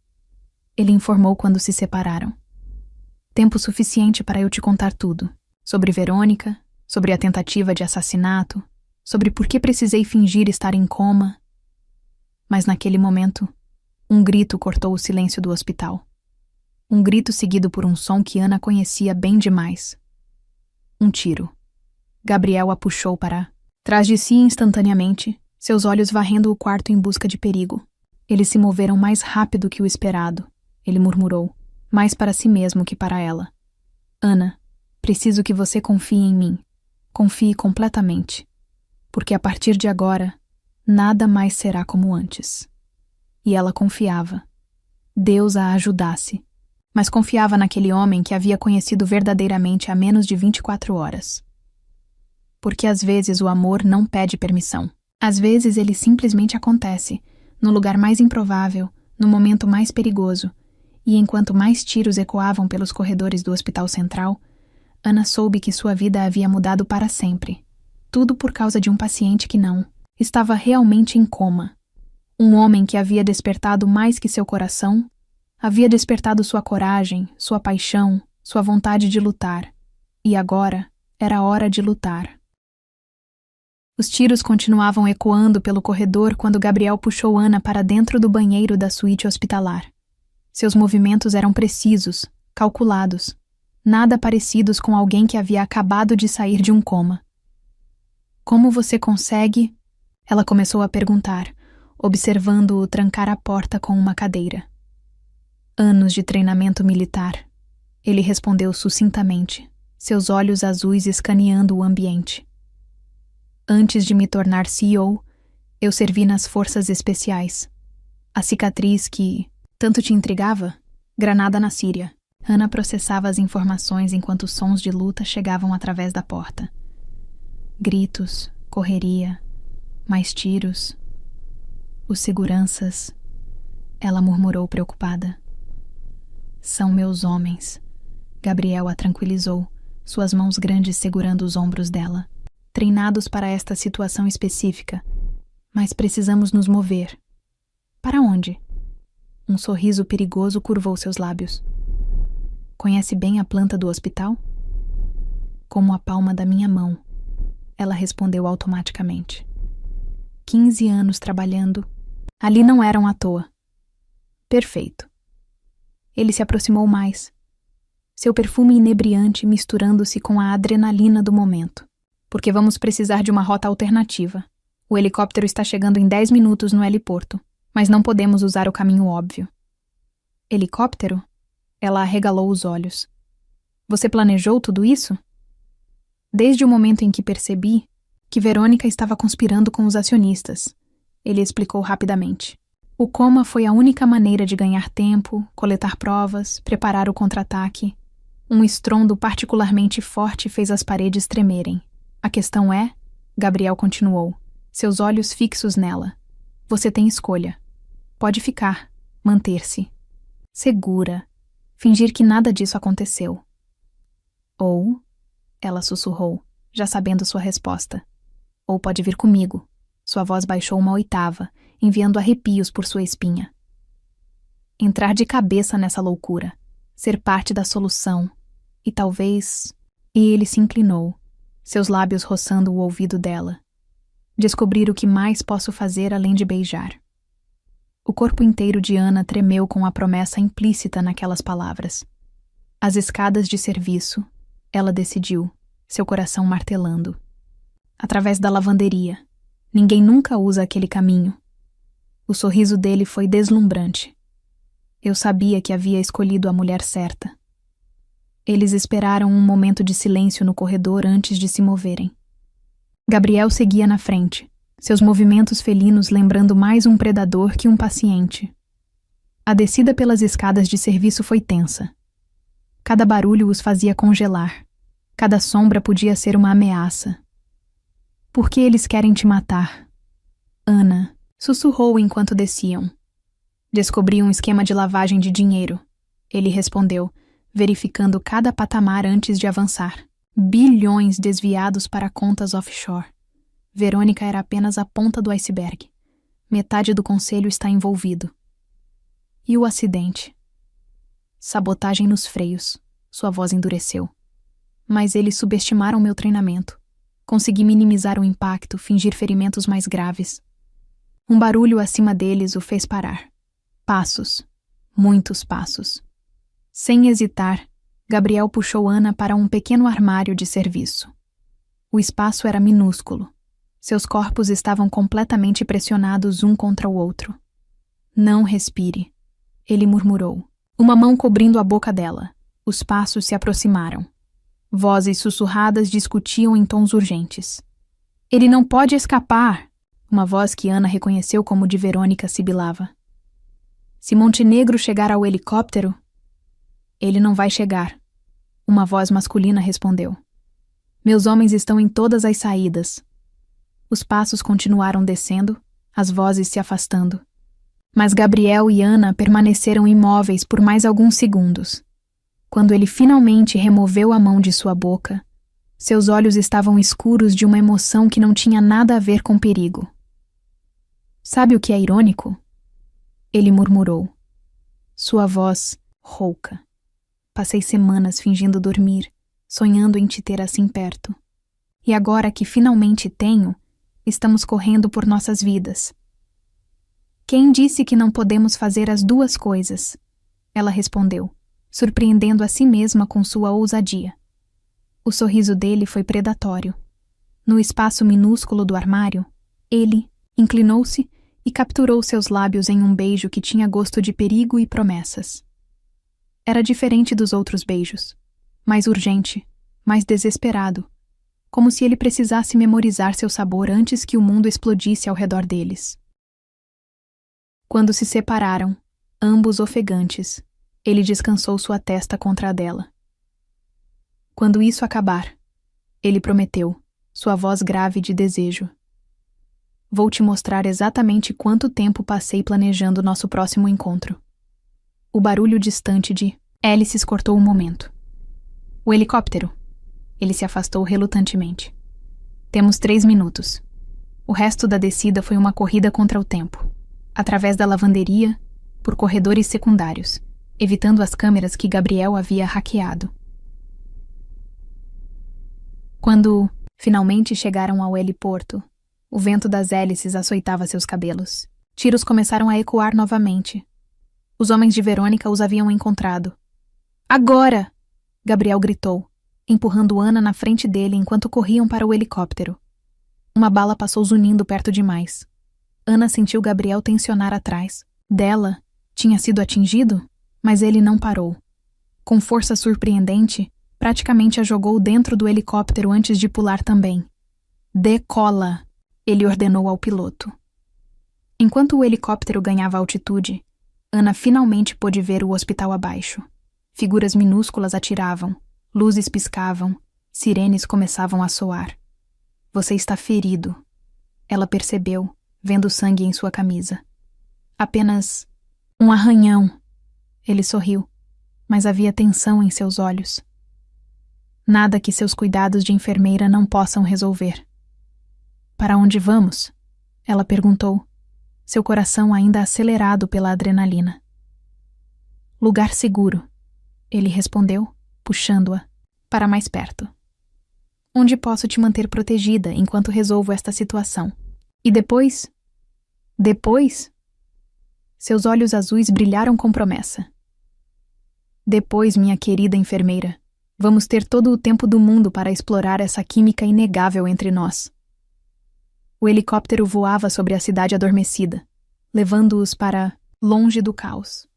Speaker 2: Ele informou quando se separaram. Tempo suficiente para eu te contar tudo. Sobre Verônica, sobre a tentativa de assassinato, sobre por que precisei fingir estar em coma. Mas naquele momento, um grito cortou o silêncio do hospital. Um grito seguido por um som que Ana conhecia bem demais. Um tiro. Gabriel a puxou para trás de si instantaneamente, seus olhos varrendo o quarto em busca de perigo. Eles se moveram mais rápido que o esperado, ele murmurou, mais para si mesmo que para ela. Ana, preciso que você confie em mim. Confie completamente. Porque a partir de agora, nada mais será como antes. E ela confiava. Deus a ajudasse. Mas confiava naquele homem que havia conhecido verdadeiramente há menos de 24 horas. Porque às vezes o amor não pede permissão. Às vezes ele simplesmente acontece, no lugar mais improvável, no momento mais perigoso, e enquanto mais tiros ecoavam pelos corredores do Hospital Central, Ana soube que sua vida havia mudado para sempre. Tudo por causa de um paciente que não estava realmente em coma. Um homem que havia despertado mais que seu coração, havia despertado sua coragem, sua paixão, sua vontade de lutar. E agora era hora de lutar. Os tiros continuavam ecoando pelo corredor quando Gabriel puxou Ana para dentro do banheiro da suíte hospitalar. Seus movimentos eram precisos, calculados, nada parecidos com alguém que havia acabado de sair de um coma. Como você consegue? Ela começou a perguntar, observando-o trancar a porta com uma cadeira. Anos de treinamento militar. Ele respondeu sucintamente, seus olhos azuis escaneando o ambiente. Antes de me tornar CEO, eu servi nas forças especiais. A cicatriz que tanto te intrigava? Granada na Síria. Ana processava as informações enquanto os sons de luta chegavam através da porta. Gritos, correria, mais tiros. Os seguranças. Ela murmurou preocupada. São meus homens. Gabriel a tranquilizou, suas mãos grandes segurando os ombros dela. Treinados para esta situação específica, mas precisamos nos mover. Para onde? Um sorriso perigoso curvou seus lábios. Conhece bem a planta do hospital? Como a palma da minha mão, ela respondeu automaticamente. 15 anos trabalhando. Ali não eram à toa. Perfeito. Ele se aproximou mais. Seu perfume inebriante misturando-se com a adrenalina do momento. Porque vamos precisar de uma rota alternativa. O helicóptero está chegando em 10 minutos no heliporto, mas não podemos usar o caminho óbvio. Helicóptero? Ela arregalou os olhos. Você planejou tudo isso? Desde o momento em que percebi que Verônica estava conspirando com os acionistas, ele explicou rapidamente. O coma foi a única maneira de ganhar tempo, coletar provas, preparar o contra-ataque. Um estrondo particularmente forte fez as paredes tremerem. A questão é, Gabriel continuou, seus olhos fixos nela. Você tem escolha. Pode ficar, manter-se. Segura, fingir que nada disso aconteceu. Ou, ela sussurrou, já sabendo sua resposta. Ou pode vir comigo. Sua voz baixou uma oitava, enviando arrepios por sua espinha. Entrar de cabeça nessa loucura, ser parte da solução, e talvez... E ele se inclinou, seus lábios roçando o ouvido dela. Descobrir o que mais posso fazer além de beijar. O corpo inteiro de Ana tremeu com a promessa implícita naquelas palavras. As escadas de serviço, ela decidiu, seu coração martelando. Através da lavanderia. Ninguém nunca usa aquele caminho. O sorriso dele foi deslumbrante. Eu sabia que havia escolhido a mulher certa. Eles esperaram um momento de silêncio no corredor antes de se moverem. Gabriel seguia na frente, seus movimentos felinos lembrando mais um predador que um paciente. A descida pelas escadas de serviço foi tensa. Cada barulho os fazia congelar. Cada sombra podia ser uma ameaça. Por que eles querem te matar? Ana sussurrou enquanto desciam. Descobri um esquema de lavagem de dinheiro. Ele respondeu, verificando cada patamar antes de avançar. Bilhões desviados para contas offshore. Verônica era apenas a ponta do iceberg. Metade do conselho está envolvido. E o acidente? Sabotagem nos freios. Sua voz endureceu. Mas eles subestimaram meu treinamento. Consegui minimizar o impacto, fingir ferimentos mais graves. Um barulho acima deles o fez parar. Passos. Muitos passos. Sem hesitar, Gabriel puxou Ana para um pequeno armário de serviço. O espaço era minúsculo. Seus corpos estavam completamente pressionados um contra o outro. Não respire, ele murmurou, uma mão cobrindo a boca dela. Os passos se aproximaram. Vozes sussurradas discutiam em tons urgentes. Ele não pode escapar! Uma voz que Ana reconheceu como de Verônica sibilava. Se Montenegro chegar ao helicóptero... Ele não vai chegar. Uma voz masculina respondeu. Meus homens estão em todas as saídas. Os passos continuaram descendo, as vozes se afastando. Mas Gabriel e Ana permaneceram imóveis por mais alguns segundos. Quando ele finalmente removeu a mão de sua boca, seus olhos estavam escuros de uma emoção que não tinha nada a ver com perigo. Sabe o que é irônico? Ele murmurou. Sua voz rouca. Passei semanas fingindo dormir, sonhando em te ter assim perto. E agora que finalmente tenho, estamos correndo por nossas vidas. Quem disse que não podemos fazer as duas coisas? Ela respondeu, surpreendendo a si mesma com sua ousadia. O sorriso dele foi predatório. No espaço minúsculo do armário, ele inclinou-se e capturou seus lábios em um beijo que tinha gosto de perigo e promessas. Era diferente dos outros beijos, mais urgente, mais desesperado, como se ele precisasse memorizar seu sabor antes que o mundo explodisse ao redor deles. Quando se separaram, ambos ofegantes, ele descansou sua testa contra a dela. Quando isso acabar, ele prometeu, sua voz grave de desejo. Vou te mostrar exatamente quanto tempo passei planejando nosso próximo encontro. O barulho distante de hélices cortou o momento. O helicóptero. Ele se afastou relutantemente. Temos 3 minutos. O resto da descida foi uma corrida contra o tempo. Através da lavanderia, por corredores secundários, evitando as câmeras que Gabriel havia hackeado. Quando finalmente chegaram ao heliporto, o vento das hélices açoitava seus cabelos. Tiros começaram a ecoar novamente. Os homens de Verônica os haviam encontrado. Agora! Gabriel gritou, empurrando Ana na frente dele enquanto corriam para o helicóptero. Uma bala passou zunindo perto demais. Ana sentiu Gabriel tensionar atrás. Dela, tinha sido atingido, mas ele não parou. Com força surpreendente, praticamente a jogou dentro do helicóptero antes de pular também. Decola! Ele ordenou ao piloto. Enquanto o helicóptero ganhava altitude, Ana finalmente pôde ver o hospital abaixo. Figuras minúsculas atiravam, luzes piscavam, sirenes começavam a soar. Você está ferido. Ela percebeu, vendo sangue em sua camisa. Apenas um arranhão. Ele sorriu, mas havia tensão em seus olhos. Nada que seus cuidados de enfermeira não possam resolver. Para onde vamos? Ela perguntou, seu coração ainda acelerado pela adrenalina. Lugar seguro. Ele respondeu, puxando-a para mais perto. Onde posso te manter protegida enquanto resolvo esta situação? E depois? Depois? Seus olhos azuis brilharam com promessa. Depois, minha querida enfermeira, vamos ter todo o tempo do mundo para explorar essa química inegável entre nós. O helicóptero voava sobre a cidade adormecida, levando-os para longe do caos.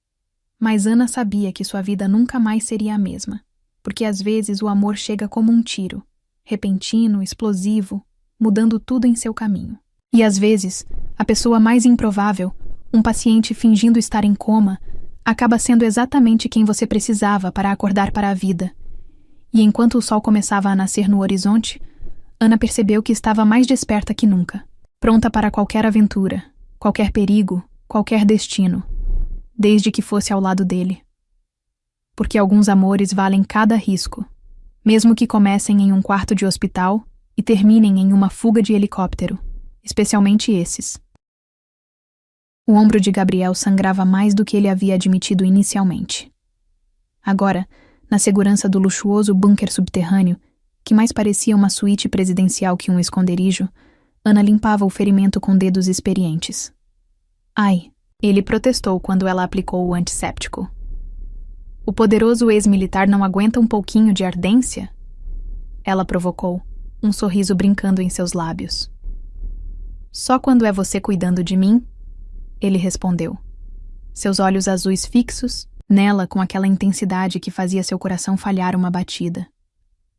Speaker 2: Mas Ana sabia que sua vida nunca mais seria a mesma, porque às vezes o amor chega como um tiro, repentino, explosivo, mudando tudo em seu caminho. E às vezes, a pessoa mais improvável, um paciente fingindo estar em coma, acaba sendo exatamente quem você precisava para acordar para a vida. E enquanto o sol começava a nascer no horizonte, Ana percebeu que estava mais desperta que nunca, pronta para qualquer aventura, qualquer perigo, qualquer destino, desde que fosse ao lado dele. Porque alguns amores valem cada risco, mesmo que comecem em um quarto de hospital e terminem em uma fuga de helicóptero, especialmente esses. O ombro de Gabriel sangrava mais do que ele havia admitido inicialmente. Agora, na segurança do luxuoso bunker subterrâneo, que mais parecia uma suíte presidencial que um esconderijo, Ana limpava o ferimento com dedos experientes. Ai, ele protestou quando ela aplicou o antisséptico. O poderoso ex-militar não aguenta um pouquinho de ardência? Ela provocou, um sorriso brincando em seus lábios. Só quando é você cuidando de mim? Ele respondeu. Seus olhos azuis fixos, nela com aquela intensidade que fazia seu coração falhar uma batida.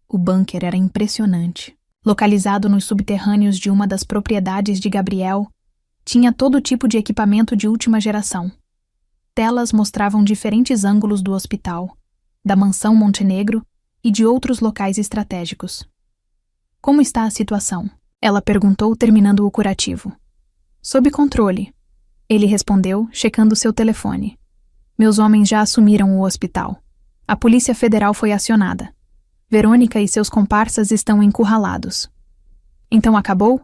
Speaker 2: O bunker era impressionante. Localizado nos subterrâneos de uma das propriedades de Gabriel, tinha todo tipo de equipamento de última geração. Telas mostravam diferentes ângulos do hospital, da mansão Montenegro e de outros locais estratégicos. Como está a situação? Ela perguntou, terminando o curativo. Sob controle. Ele respondeu, checando seu telefone. Meus homens já assumiram o hospital. A Polícia Federal foi acionada. Verônica e seus comparsas estão encurralados. Então acabou?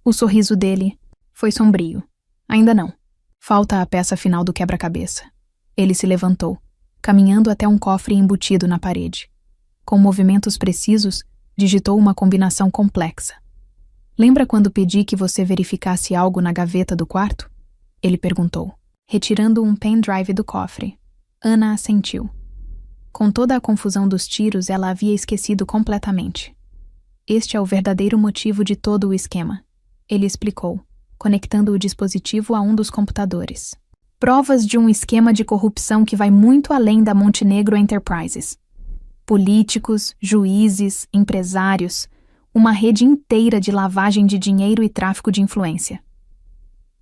Speaker 2: O sorriso dele foi sombrio. Ainda não. Falta a peça final do quebra-cabeça. Ele se levantou, caminhando até um cofre embutido na parede. Com movimentos precisos, digitou uma combinação complexa. Lembra quando pedi que você verificasse algo na gaveta do quarto? Ele perguntou, retirando um pendrive do cofre. Ana assentiu. Com toda a confusão dos tiros, ela havia esquecido completamente. Este é o verdadeiro motivo de todo o esquema, ele explicou, conectando o dispositivo a um dos computadores. Provas de um esquema de corrupção que vai muito além da Montenegro Enterprises. Políticos, juízes, empresários, uma rede inteira de lavagem de dinheiro e tráfico de influência.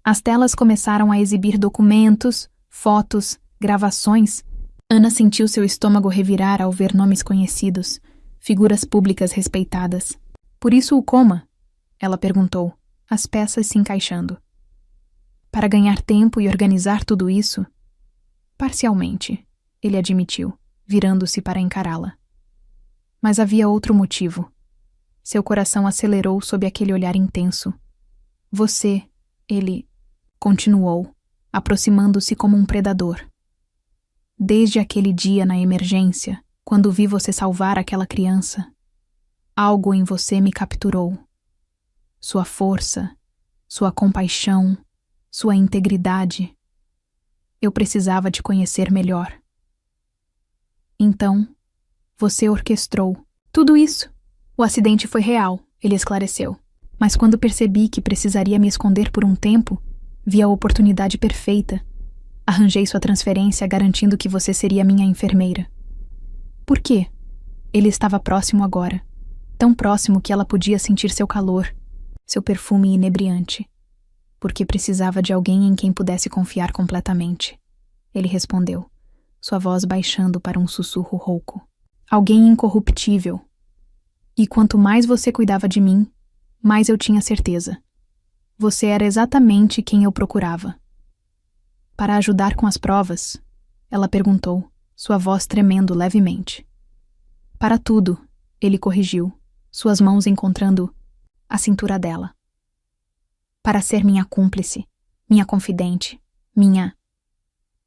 Speaker 2: As telas começaram a exibir documentos, fotos, gravações. Ana sentiu seu estômago revirar ao ver nomes conhecidos, figuras públicas respeitadas. Por isso o coma? Ela perguntou, as peças se encaixando. Para ganhar tempo e organizar tudo isso? Parcialmente, ele admitiu, virando-se para encará-la. Mas havia outro motivo. Seu coração acelerou sob aquele olhar intenso. Você, ele, continuou, aproximando-se como um predador. Desde aquele dia na emergência, quando vi você salvar aquela criança, algo em você me capturou. Sua força, sua compaixão, sua integridade. Eu precisava te conhecer melhor. Então, você orquestrou tudo isso. O acidente foi real, ele esclareceu. Mas quando percebi que precisaria me esconder por um tempo, vi a oportunidade perfeita. Arranjei sua transferência garantindo que você seria minha enfermeira. Por quê? Ele estava próximo agora. Tão próximo que ela podia sentir seu calor, seu perfume inebriante. Porque precisava de alguém em quem pudesse confiar completamente. Ele respondeu, sua voz baixando para um sussurro rouco. Alguém incorruptível. E quanto mais você cuidava de mim, mais eu tinha certeza. Você era exatamente quem eu procurava. Para ajudar com as provas? Ela perguntou, sua voz tremendo levemente. Para tudo, ele corrigiu, suas mãos encontrando a cintura dela. Para ser minha cúmplice, minha confidente, minha...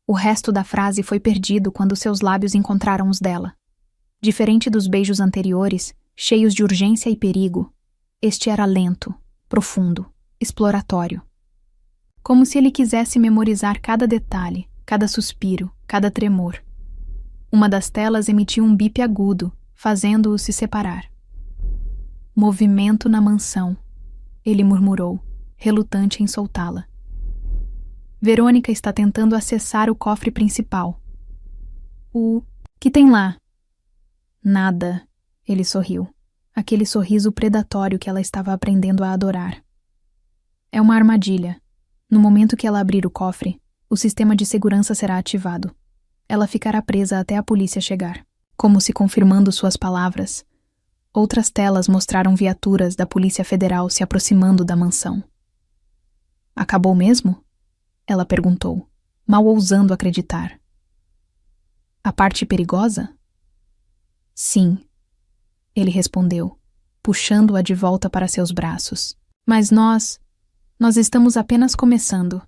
Speaker 2: O resto da frase foi perdido quando seus lábios encontraram os dela. Diferente dos beijos anteriores, cheios de urgência e perigo, este era lento, profundo, exploratório. Como se ele quisesse memorizar cada detalhe, cada suspiro, cada tremor. Uma das telas emitiu um bip agudo, fazendo-o se separar. Movimento na mansão, ele murmurou, relutante em soltá-la. Verônica está tentando acessar o cofre principal. O que tem lá? Nada, ele sorriu. Aquele sorriso predatório que ela estava aprendendo a adorar. É uma armadilha. No momento que ela abrir o cofre, o sistema de segurança será ativado. Ela ficará presa até a polícia chegar. Como se confirmando suas palavras, outras telas mostraram viaturas da Polícia Federal se aproximando da mansão. Acabou mesmo? Ela perguntou, mal ousando acreditar. A parte perigosa? Sim, ele respondeu, puxando-a de volta para seus braços. Mas nós estamos apenas começando.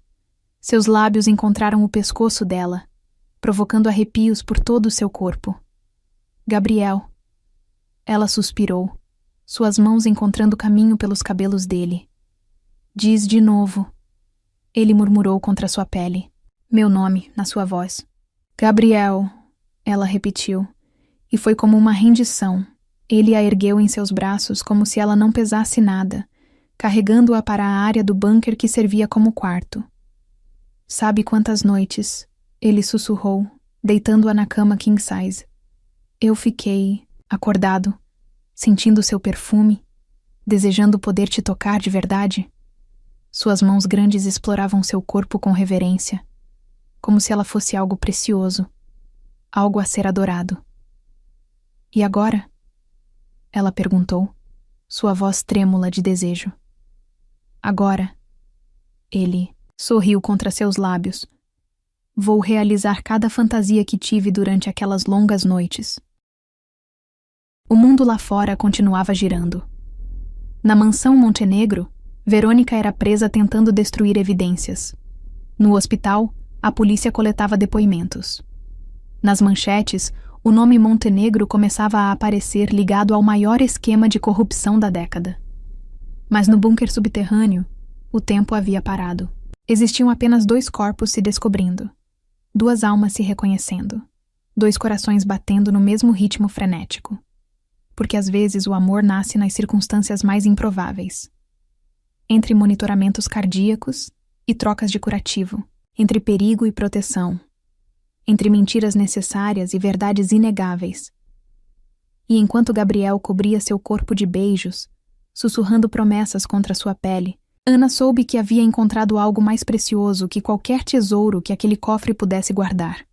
Speaker 2: Seus lábios encontraram o pescoço dela, provocando arrepios por todo o seu corpo. Gabriel. Ela suspirou, suas mãos encontrando caminho pelos cabelos dele. Diz de novo. Ele murmurou contra sua pele. Meu nome, na sua voz. Gabriel, ela repetiu, e foi como uma rendição. Ele a ergueu em seus braços como se ela não pesasse nada, carregando-a para a área do bunker que servia como quarto. Sabe quantas noites? Ele sussurrou, deitando-a na cama king size. Eu fiquei, acordado, sentindo seu perfume, desejando poder te tocar de verdade. Suas mãos grandes exploravam seu corpo com reverência, como se ela fosse algo precioso, algo a ser adorado. E agora? Ela perguntou, sua voz trêmula de desejo. Agora. Ele sorriu contra seus lábios. Vou realizar cada fantasia que tive durante aquelas longas noites. O mundo lá fora continuava girando. Na mansão Montenegro, Verônica era presa tentando destruir evidências. No hospital, a polícia coletava depoimentos. Nas manchetes, o nome Montenegro começava a aparecer ligado ao maior esquema de corrupção da década. Mas no bunker subterrâneo, o tempo havia parado. Existiam apenas 2 corpos se descobrindo, 2 almas se reconhecendo, 2 corações batendo no mesmo ritmo frenético. Porque às vezes o amor nasce nas circunstâncias mais improváveis. Entre monitoramentos cardíacos e trocas de curativo, entre perigo e proteção, entre mentiras necessárias e verdades inegáveis. E enquanto Gabriel cobria seu corpo de beijos, sussurrando promessas contra sua pele, Ana soube que havia encontrado algo mais precioso que qualquer tesouro que aquele cofre pudesse guardar.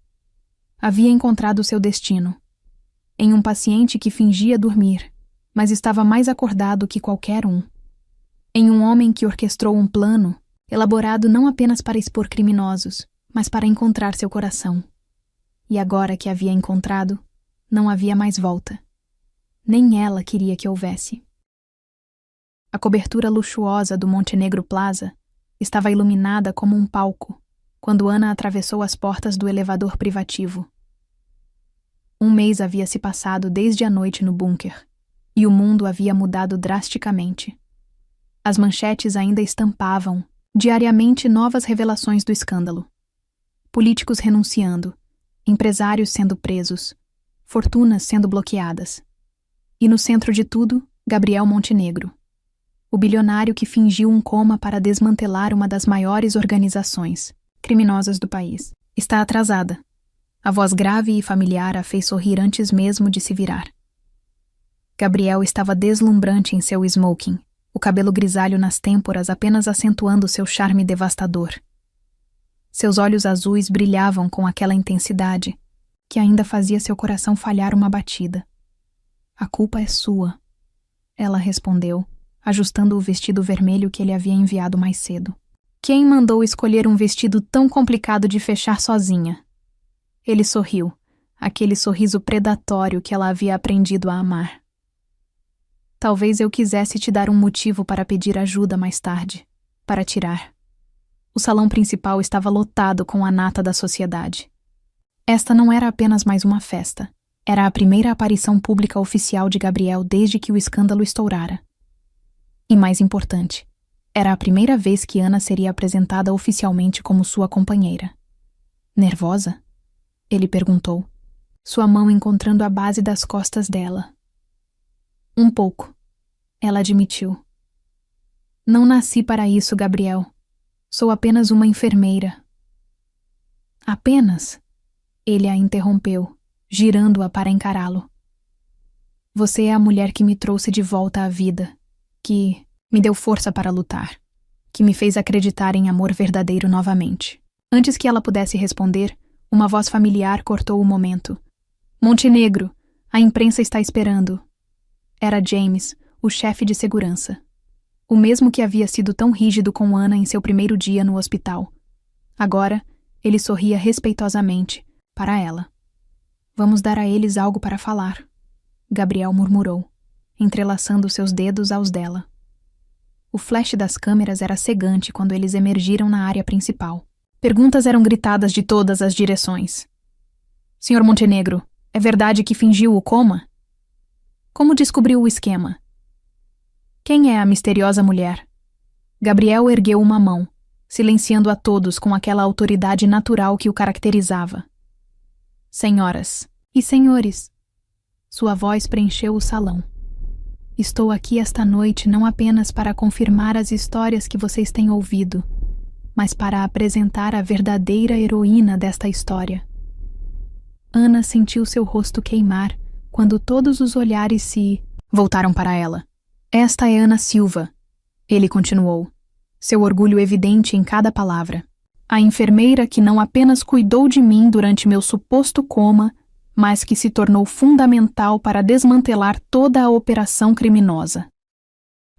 Speaker 2: Havia encontrado seu destino, em um paciente que fingia dormir, mas estava mais acordado que qualquer um. Em um homem que orquestrou um plano, elaborado não apenas para expor criminosos, mas para encontrar seu coração. E agora que havia encontrado, não havia mais volta. Nem ela queria que houvesse. A cobertura luxuosa do Montenegro Plaza estava iluminada como um palco, quando Ana atravessou as portas do elevador privativo. 1 mês havia se passado desde a noite no bunker, e o mundo havia mudado drasticamente. As manchetes ainda estampavam, diariamente, novas revelações do escândalo. Políticos renunciando, empresários sendo presos, fortunas sendo bloqueadas. E no centro de tudo, Gabriel Montenegro, o bilionário que fingiu um coma para desmantelar uma das maiores organizações criminosas do país. Está atrasada. A voz grave e familiar a fez sorrir antes mesmo de se virar. Gabriel estava deslumbrante em seu smoking, o cabelo grisalho nas têmporas apenas acentuando seu charme devastador. Seus olhos azuis brilhavam com aquela intensidade que ainda fazia seu coração falhar uma batida. A culpa é sua, ela respondeu, ajustando o vestido vermelho que ele havia enviado mais cedo. Quem mandou escolher um vestido tão complicado de fechar sozinha? Ele sorriu, aquele sorriso predatório que ela havia aprendido a amar. Talvez eu quisesse te dar um motivo para pedir ajuda mais tarde, para tirar. O salão principal estava lotado com a nata da sociedade. Esta não era apenas mais uma festa. Era a primeira aparição pública oficial de Gabriel desde que o escândalo estourara. E mais importante, era a primeira vez que Ana seria apresentada oficialmente como sua companheira. Nervosa? Ele perguntou, sua mão encontrando a base das costas dela. Um pouco, ela admitiu. Não nasci para isso, Gabriel. Sou apenas uma enfermeira. Apenas? Ele a interrompeu, girando-a para encará-lo. Você é a mulher que me trouxe de volta à vida, que me deu força para lutar, que me fez acreditar em amor verdadeiro novamente. Antes que ela pudesse responder, uma voz familiar cortou o momento. Montenegro, a imprensa está esperando. Era James, o chefe de segurança. O mesmo que havia sido tão rígido com Ana em seu primeiro dia no hospital. Agora, ele sorria respeitosamente, para ela. Vamos dar a eles algo para falar, Gabriel murmurou, entrelaçando seus dedos aos dela. O flash das câmeras era cegante quando eles emergiram na área principal. Perguntas eram gritadas de todas as direções. Sr. Montenegro, é verdade que fingiu o coma? Como descobriu o esquema? Quem é a misteriosa mulher? Gabriel ergueu uma mão, silenciando a todos com aquela autoridade natural que o caracterizava. Senhoras e senhores, sua voz preencheu o salão. Estou aqui esta noite não apenas para confirmar as histórias que vocês têm ouvido, mas para apresentar a verdadeira heroína desta história. Ana sentiu seu rosto queimar quando todos os olhares se voltaram para ela. Esta é Ana Silva, ele continuou, seu orgulho evidente em cada palavra. A enfermeira que não apenas cuidou de mim durante meu suposto coma, mas que se tornou fundamental para desmantelar toda a operação criminosa.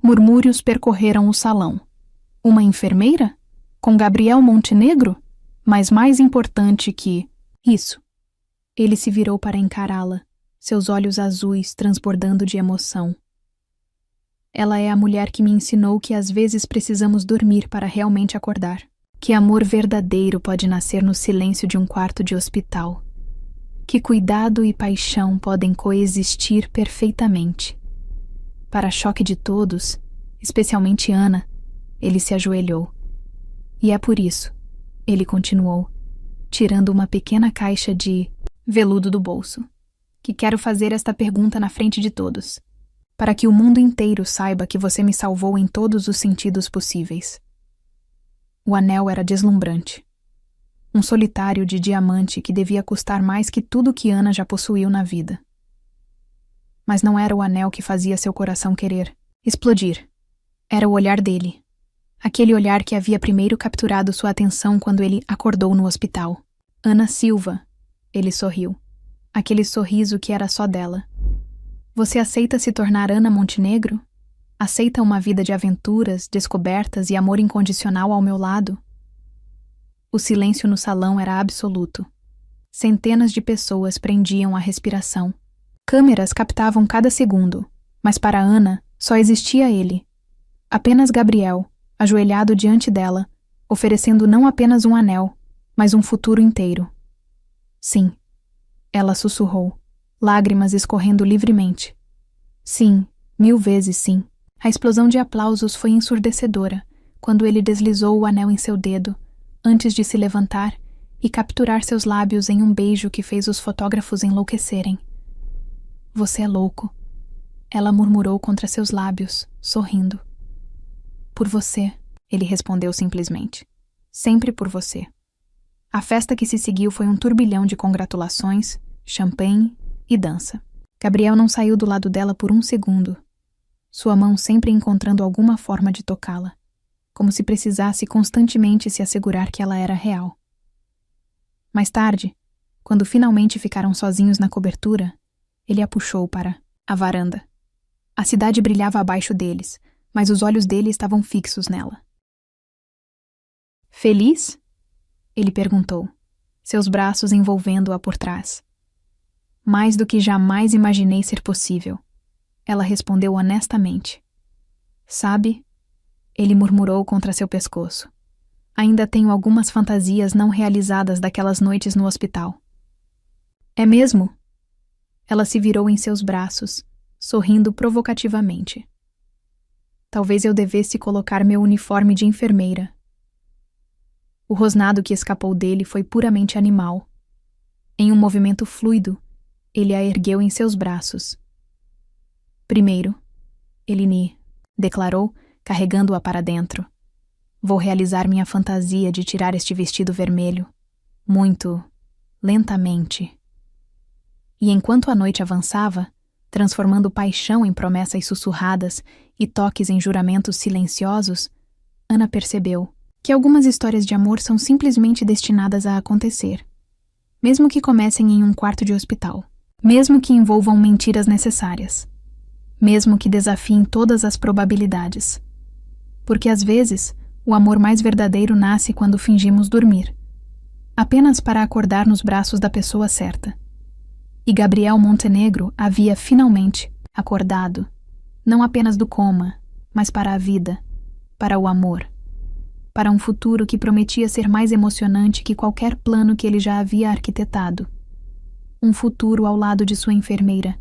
Speaker 2: Murmúrios percorreram o salão. Uma enfermeira? Com Gabriel Montenegro? Mas mais importante que isso. Ele se virou para encará-la, seus olhos azuis transbordando de emoção. Ela é a mulher que me ensinou que às vezes precisamos dormir para realmente acordar. Que amor verdadeiro pode nascer no silêncio de um quarto de hospital. Que cuidado e paixão podem coexistir perfeitamente. Para choque de todos, especialmente Ana, ele se ajoelhou. E é por isso, ele continuou, tirando uma pequena caixa de veludo do bolso, que quero fazer esta pergunta na frente de todos, para que o mundo inteiro saiba que você me salvou em todos os sentidos possíveis. O anel era deslumbrante. Um solitário de diamante que devia custar mais que tudo que Ana já possuiu na vida. Mas não era o anel que fazia seu coração querer explodir. Era o olhar dele. Aquele olhar que havia primeiro capturado sua atenção quando ele acordou no hospital. Ana Silva, ele sorriu. Aquele sorriso que era só dela. Você aceita se tornar Ana Montenegro? Aceita uma vida de aventuras, descobertas e amor incondicional ao meu lado? O silêncio no salão era absoluto. Centenas de pessoas prendiam a respiração. Câmeras captavam cada segundo, mas para Ana só existia ele. Apenas Gabriel, ajoelhado diante dela, oferecendo não apenas um anel, mas um futuro inteiro. Sim, ela sussurrou, lágrimas escorrendo livremente. Sim, 1000 vezes sim. A explosão de aplausos foi ensurdecedora quando ele deslizou o anel em seu dedo, antes de se levantar e capturar seus lábios em um beijo que fez os fotógrafos enlouquecerem. Você é louco, ela murmurou contra seus lábios, sorrindo. Por você, ele respondeu simplesmente. Sempre por você. A festa que se seguiu foi um turbilhão de congratulações, champanhe e dança. Gabriel não saiu do lado dela por um segundo, sua mão sempre encontrando alguma forma de tocá-la, como se precisasse constantemente se assegurar que ela era real. Mais tarde, quando finalmente ficaram sozinhos na cobertura, ele a puxou para a varanda. A cidade brilhava abaixo deles, mas os olhos dele estavam fixos nela. Feliz? Ele perguntou, seus braços envolvendo-a por trás. Mais do que jamais imaginei ser possível, ela respondeu honestamente. Sabe? Ele murmurou contra seu pescoço. Ainda tenho algumas fantasias não realizadas daquelas noites no hospital. É mesmo? Ela se virou em seus braços, sorrindo provocativamente. Talvez eu devesse colocar meu uniforme de enfermeira. O rosnado que escapou dele foi puramente animal. Em um movimento fluido, ele a ergueu em seus braços. Primeiro, ele declarou, carregando-a para dentro. Vou realizar minha fantasia de tirar este vestido vermelho. Muito lentamente. E enquanto a noite avançava, transformando paixão em promessas sussurradas e toques em juramentos silenciosos, Ana percebeu que algumas histórias de amor são simplesmente destinadas a acontecer, mesmo que comecem em um quarto de hospital, mesmo que envolvam mentiras necessárias, mesmo que desafiem todas as probabilidades. Porque às vezes, o amor mais verdadeiro nasce quando fingimos dormir, apenas para acordar nos braços da pessoa certa. E Gabriel Montenegro havia finalmente acordado, não apenas do coma, mas para a vida, para o amor, para um futuro que prometia ser mais emocionante que qualquer plano que ele já havia arquitetado. Um futuro ao lado de sua enfermeira,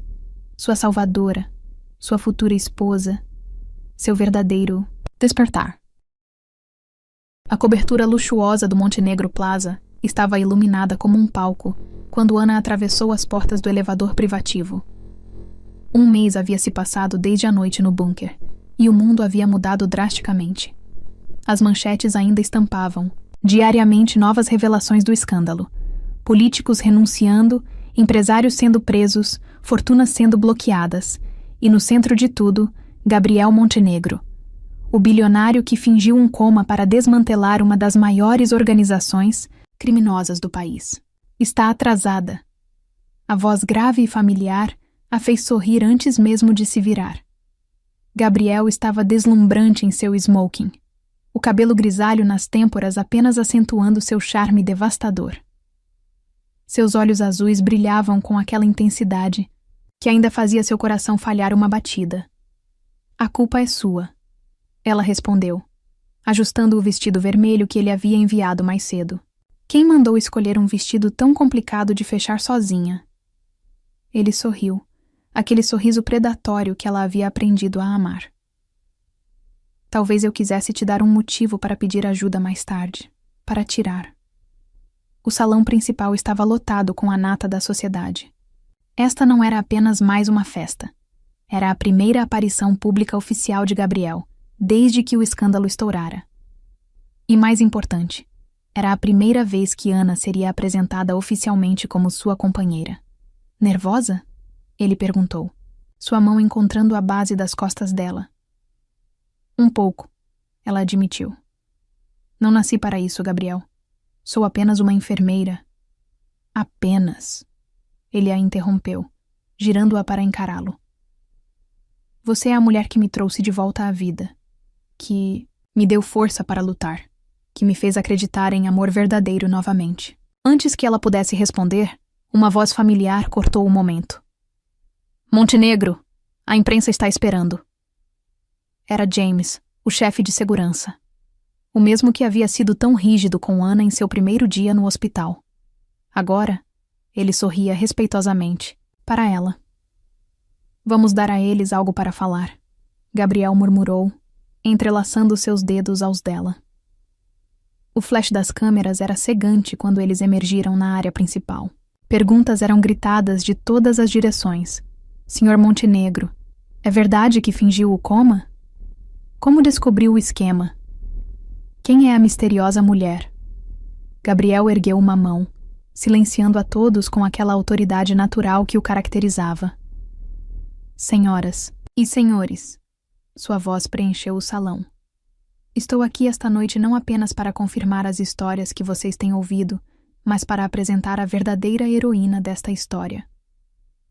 Speaker 2: sua salvadora, sua futura esposa, seu verdadeiro despertar. A cobertura luxuosa do Montenegro Plaza estava iluminada como um palco quando Ana atravessou as portas do elevador privativo. 1 mês havia se passado desde a noite no bunker, e o mundo havia mudado drasticamente. As manchetes ainda estampavam, diariamente, novas revelações do escândalo. Políticos renunciando, empresários sendo presos, fortunas sendo bloqueadas, e no centro de tudo, Gabriel Montenegro, o bilionário que fingiu um coma para desmantelar uma das maiores organizações criminosas do país. Está atrasada. A voz grave e familiar a fez sorrir antes mesmo de se virar. Gabriel estava deslumbrante em seu smoking, o cabelo grisalho nas têmporas apenas acentuando seu charme devastador. Seus olhos azuis brilhavam com aquela intensidade que ainda fazia seu coração falhar uma batida. A culpa é sua, ela respondeu, ajustando o vestido vermelho que ele havia enviado mais cedo. Quem mandou escolher um vestido tão complicado de fechar sozinha? Ele sorriu, aquele sorriso predatório que ela havia aprendido a amar. Talvez eu quisesse te dar um motivo para pedir ajuda mais tarde, para tirar. O salão principal estava lotado com a nata da sociedade. Esta não era apenas mais uma festa. Era a primeira aparição pública oficial de Gabriel, desde que o escândalo estourara. E mais importante, era a primeira vez que Ana seria apresentada oficialmente como sua companheira. Nervosa? Ele perguntou, sua mão encontrando a base das costas dela. Um pouco, ela admitiu. Não nasci para isso, Gabriel. Sou apenas uma enfermeira. Apenas. Ele a interrompeu, girando-a para encará-lo. Você é a mulher que me trouxe de volta à vida, que me deu força para lutar, que me fez acreditar em amor verdadeiro novamente. Antes que ela pudesse responder, uma voz familiar cortou o momento. Montenegro, a imprensa está esperando. Era James, o chefe de segurança. O mesmo que havia sido tão rígido com Ana em seu primeiro dia no hospital. Agora, ele sorria respeitosamente, para ela. Vamos dar a eles algo para falar, Gabriel murmurou, entrelaçando seus dedos aos dela. O flash das câmeras era cegante quando eles emergiram na área principal. Perguntas eram gritadas de todas as direções. Senhor Montenegro, é verdade que fingiu o coma? Como descobriu o esquema? Quem é a misteriosa mulher? Gabriel ergueu uma mão, silenciando a todos com aquela autoridade natural que o caracterizava. Senhoras e senhores, sua voz preencheu o salão. Estou aqui esta noite não apenas para confirmar as histórias que vocês têm ouvido, mas para apresentar a verdadeira heroína desta história.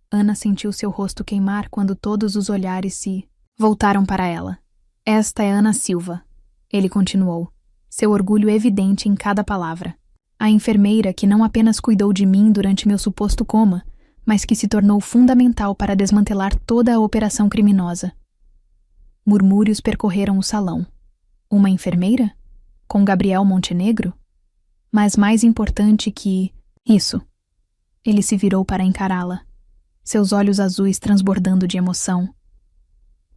Speaker 2: Ana sentiu seu rosto queimar quando todos os olhares se voltaram para ela. Esta é Ana Silva, ele continuou, seu orgulho evidente em cada palavra. A enfermeira que não apenas cuidou de mim durante meu suposto coma, mas que se tornou fundamental para desmantelar toda a operação criminosa. Murmúrios percorreram o salão. Uma enfermeira? Com Gabriel Montenegro? Mas mais importante que isso. Ele se virou para encará-la, seus olhos azuis transbordando de emoção.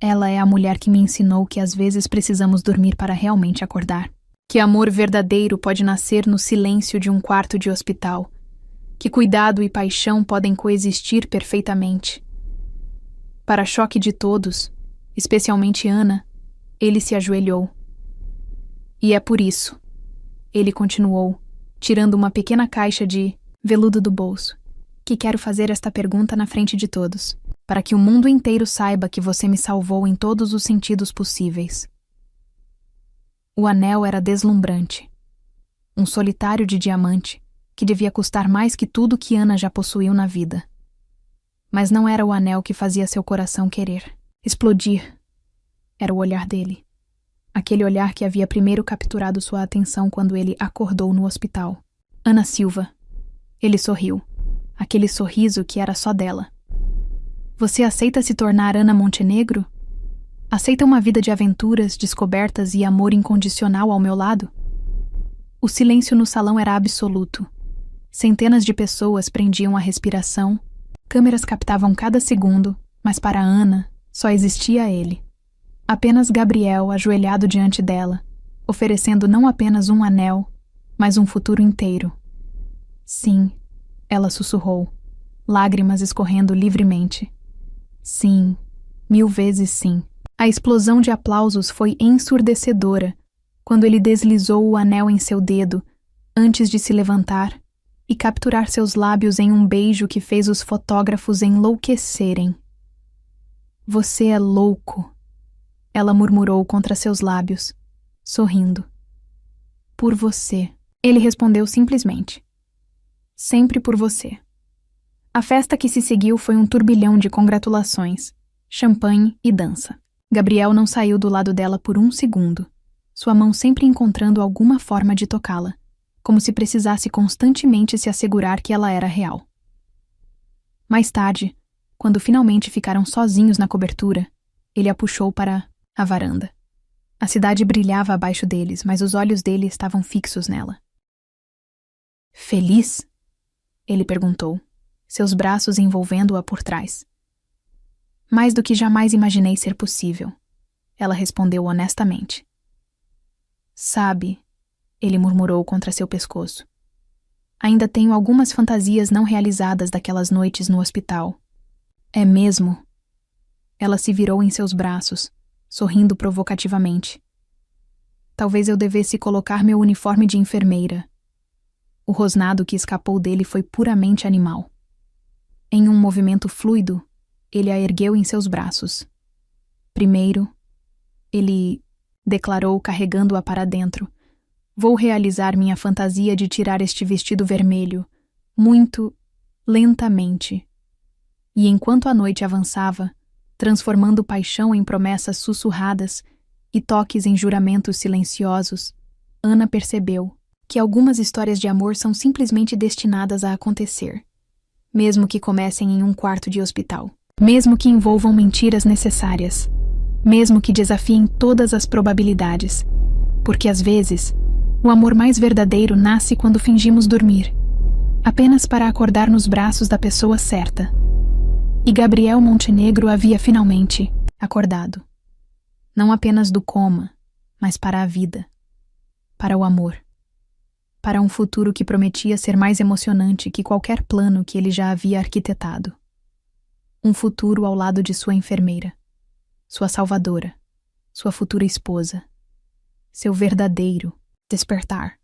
Speaker 2: Ela é a mulher que me ensinou que às vezes precisamos dormir para realmente acordar. Que amor verdadeiro pode nascer no silêncio de um quarto de hospital. Que cuidado e paixão podem coexistir perfeitamente. Para choque de todos, especialmente Ana, ele se ajoelhou. E é por isso, ele continuou, tirando uma pequena caixa de veludo do bolso, que quero fazer esta pergunta na frente de todos, para que o mundo inteiro saiba que você me salvou em todos os sentidos possíveis. O anel era deslumbrante. Um solitário de diamante, que devia custar mais que tudo que Ana já possuiu na vida. Mas não era o anel que fazia seu coração querer explodir. Era o olhar dele. Aquele olhar que havia primeiro capturado sua atenção quando ele acordou no hospital. Ana Silva. Ele sorriu. Aquele sorriso que era só dela. Você aceita se tornar Ana Montenegro? Aceita uma vida de aventuras, descobertas e amor incondicional ao meu lado? O silêncio no salão era absoluto. Centenas de pessoas prendiam a respiração, câmeras captavam cada segundo, mas para Ana só existia ele. Apenas Gabriel ajoelhado diante dela, oferecendo não apenas um anel, mas um futuro inteiro. Sim, ela sussurrou, lágrimas escorrendo livremente. Sim, 1000 vezes sim. A explosão de aplausos foi ensurdecedora quando ele deslizou o anel em seu dedo, antes de se levantar e capturar seus lábios em um beijo que fez os fotógrafos enlouquecerem. Você é louco, ela murmurou contra seus lábios, sorrindo. Por você, ele respondeu simplesmente. Sempre por você. A festa que se seguiu foi um turbilhão de congratulações, champanhe e dança. Gabriel não saiu do lado dela por um segundo, sua mão sempre encontrando alguma forma de tocá-la, como se precisasse constantemente se assegurar que ela era real. Mais tarde, quando finalmente ficaram sozinhos na cobertura, ele a puxou para a varanda. A cidade brilhava abaixo deles, mas os olhos dele estavam fixos nela. Feliz? Ele perguntou, seus braços envolvendo-a por trás. Mais do que jamais imaginei ser possível, ela respondeu honestamente. Sabe, ele murmurou contra seu pescoço. Ainda tenho algumas fantasias não realizadas daquelas noites no hospital. É mesmo? Ela se virou em seus braços, sorrindo provocativamente. Talvez eu devesse colocar meu uniforme de enfermeira. O rosnado que escapou dele foi puramente animal. Em um movimento fluido, ele a ergueu em seus braços. Primeiro, ele declarou carregando-a para dentro. Vou realizar minha fantasia de tirar este vestido vermelho, muito lentamente. E enquanto a noite avançava, transformando paixão em promessas sussurradas e toques em juramentos silenciosos, Ana percebeu que algumas histórias de amor são simplesmente destinadas a acontecer, mesmo que comecem em um quarto de hospital. Mesmo que envolvam mentiras necessárias, mesmo que desafiem todas as probabilidades, Porque às vezes, o amor mais verdadeiro nasce quando fingimos dormir, apenas para acordar nos braços da pessoa certa. E Gabriel Montenegro havia finalmente acordado. Não apenas do coma, mas para a vida. Para o amor. Para um futuro que prometia ser mais emocionante que qualquer plano que ele já havia arquitetado. Um futuro ao lado de sua enfermeira, sua salvadora, sua futura esposa. Seu verdadeiro despertar.